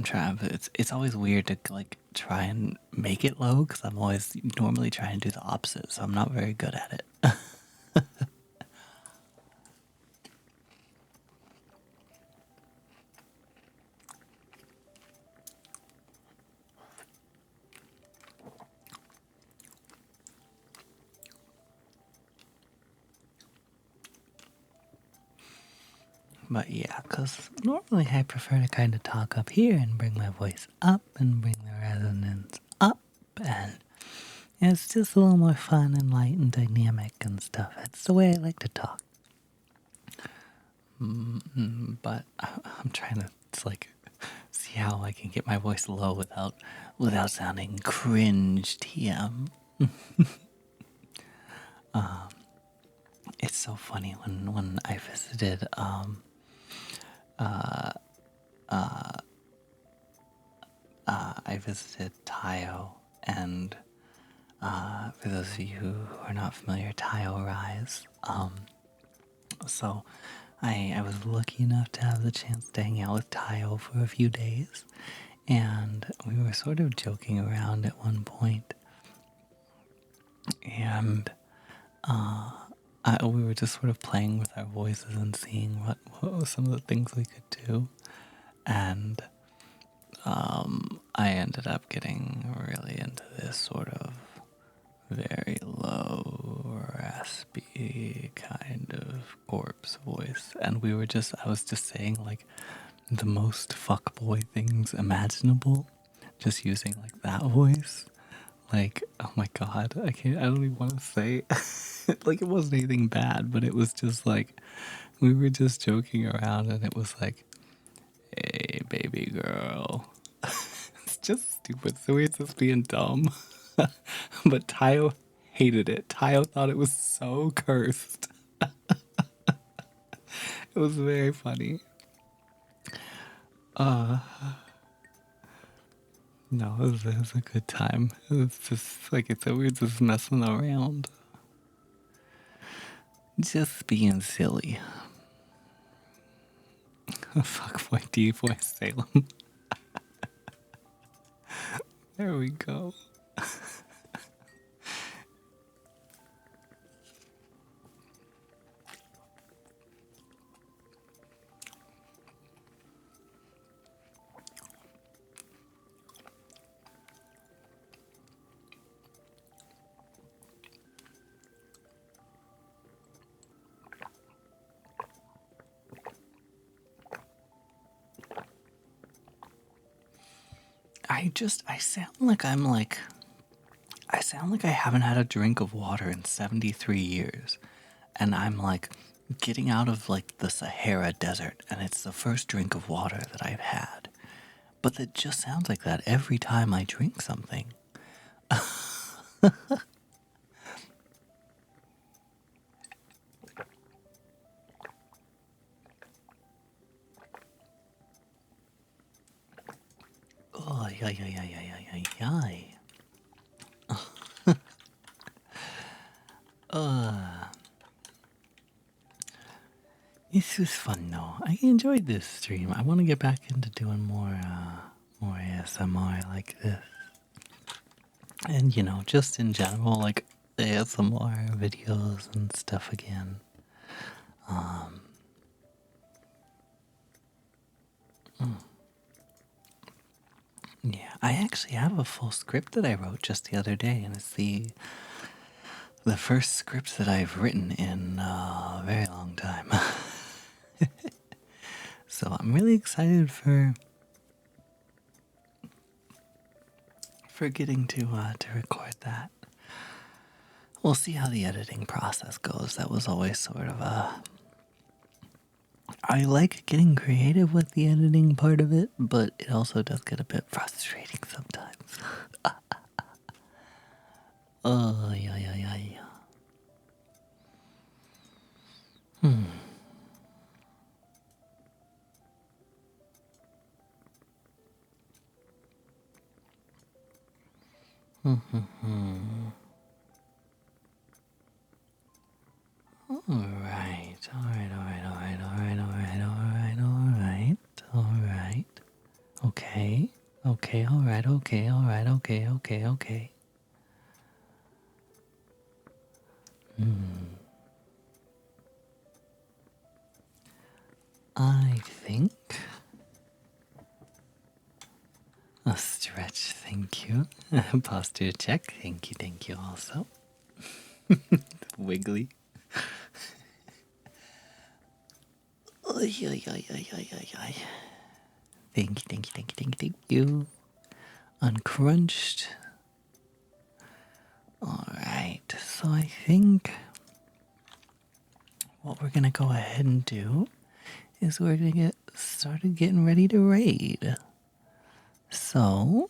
trying. It's always weird to like try and make it low because I'm always normally trying to do the opposite, so I'm not very good at it. But yeah, because normally I prefer to kind of talk up here and bring my voice up and bring the resonance up, and it's just a little more fun and light and dynamic and stuff. It's the way I like to talk. But I'm trying to like see how I can get my voice low without sounding cringe. TM. It's so funny when I visited Tayo, and for those of you who are not familiar, Tayo Rise. So I was lucky enough to have the chance to hang out with Tayo for a few days, and we were sort of joking around at one point, and we were just sort of playing with our voices and seeing what were some of the things we could do, and I ended up getting really into this sort of very low, raspy kind of corpse voice, and I was just saying like the most fuckboy things imaginable, just using like that voice. Like, oh my god, I don't even want to say like it wasn't anything bad, but it was just like we were just joking around, and it was like, hey baby girl. It's just stupid, so we're just being dumb. But Tayo hated it. Tayo thought it was so cursed. It was very funny. No, it was a good time. It was just, like I said, we were just messing around. Just being silly. Fuckboy D-boy Salem. There we go. I sound like I haven't had a drink of water in 73 years. And I'm like getting out of like the Sahara Desert, and it's the first drink of water that I've had. But it just sounds like that every time I drink something. Oh, yeah, yeah, yeah, yeah, yeah, yeah, yeah. This was fun though. I enjoyed this stream. I want to get back into doing more ASMR like this. And you know, just in general, like ASMR videos and stuff again. Yeah, I actually have a full script that I wrote just the other day, and it's the first script that I've written in a very long time. So I'm really excited for getting to record that. We'll see how the editing process goes. That was always sort of I like getting creative with the editing part of it, but it also does get a bit frustrating sometimes. Oh, yeah, yeah, yeah, yeah. Alright, alright, alright, alright, alright, alright, alright, alright, alright. Okay, okay, alright, okay, alright, okay, okay, okay. I think a stretch, thank you. Posture check, thank you also. Wiggly. Ay, ay, ay, ay, ay, ay, ay. Thank you. Uncrunched. Alright, so I think what we're gonna go ahead and do is we're gonna get started getting ready to raid. So,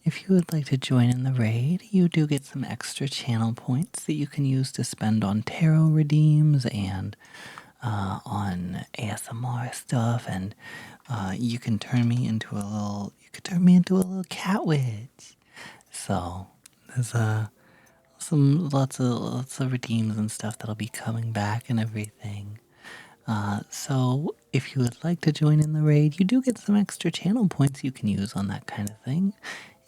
if you would like to join in the raid, you do get some extra channel points that you can use to spend on tarot redeems and on ASMR stuff, and you can turn me into a little cat witch. So there's some lots of redeems and stuff that'll be coming back and everything. So if you would like to join in the raid, you do get some extra channel points you can use on that kind of thing.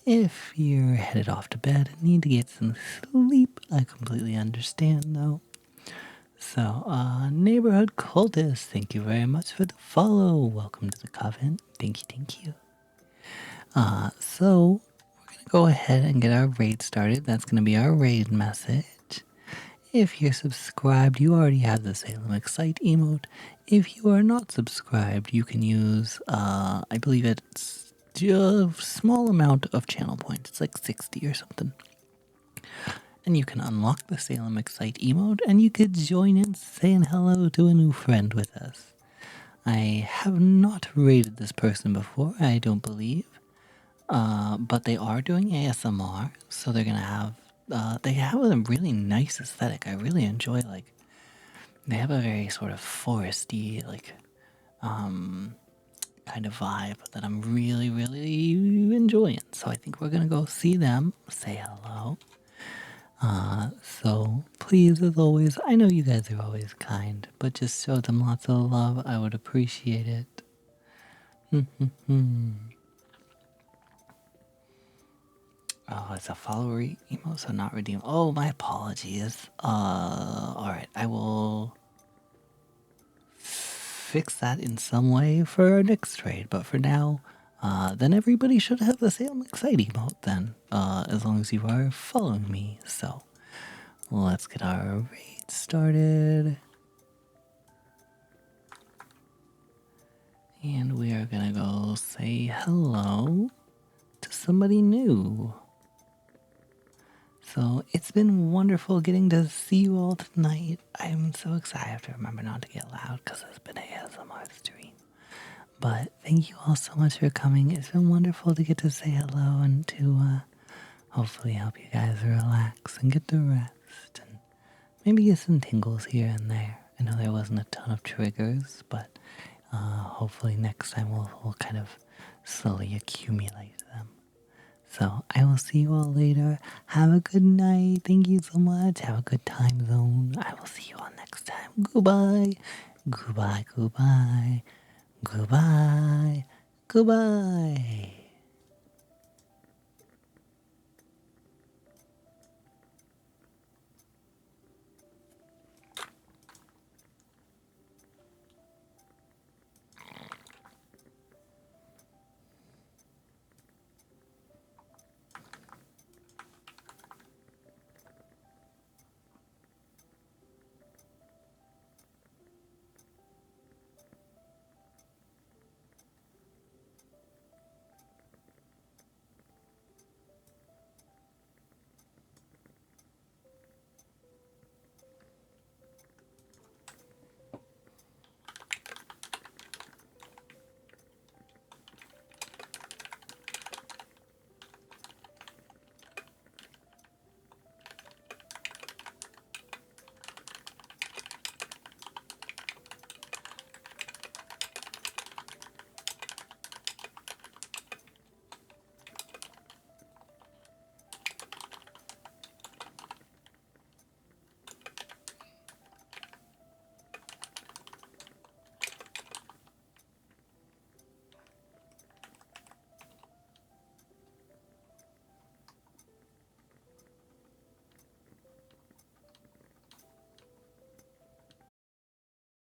If you're headed off to bed and need to get some sleep, I completely understand though. So, Neighborhood Cultist, thank you very much for the follow. Welcome to the Coven. Thank you. So we're gonna go ahead and get our raid started. That's gonna be our raid message. If you're subscribed, you already have the Salem Excite emote. If you are not subscribed, you can use, I believe it's a small amount of channel points. It's like 60 or something. And you can unlock the Salem Excite emote, and you could join in saying hello to a new friend with us. I have not raided this person before, I don't believe. But they are doing ASMR, so they're gonna have, they have a really nice aesthetic. I really enjoy, like, they have a very sort of foresty, like, kind of vibe that I'm really enjoying. So I think we're gonna go see them, say hello. So please, as always, I know you guys are always kind, but just show them lots of love. I would appreciate it. Oh, it's a follower emo, so not redeem. Oh, my apologies. Alright, I will fix that in some way for our next trade, but for now, then everybody should have the same Excite emote then, as long as you are following me. So, let's get our raid started. And we are gonna go say hello to somebody new. So it's been wonderful getting to see you all tonight. I'm so excited. I have to remember not to get loud because it's been a ASMR stream. But thank you all so much for coming. It's been wonderful to get to say hello and to hopefully help you guys relax and get to rest and maybe get some tingles here and there. I know there wasn't a ton of triggers, but hopefully next time we'll kind of slowly accumulate them. So I will see you all later. Have a good night. Thank you so much. Have a good time zone. I will see you all next time. Goodbye. Goodbye.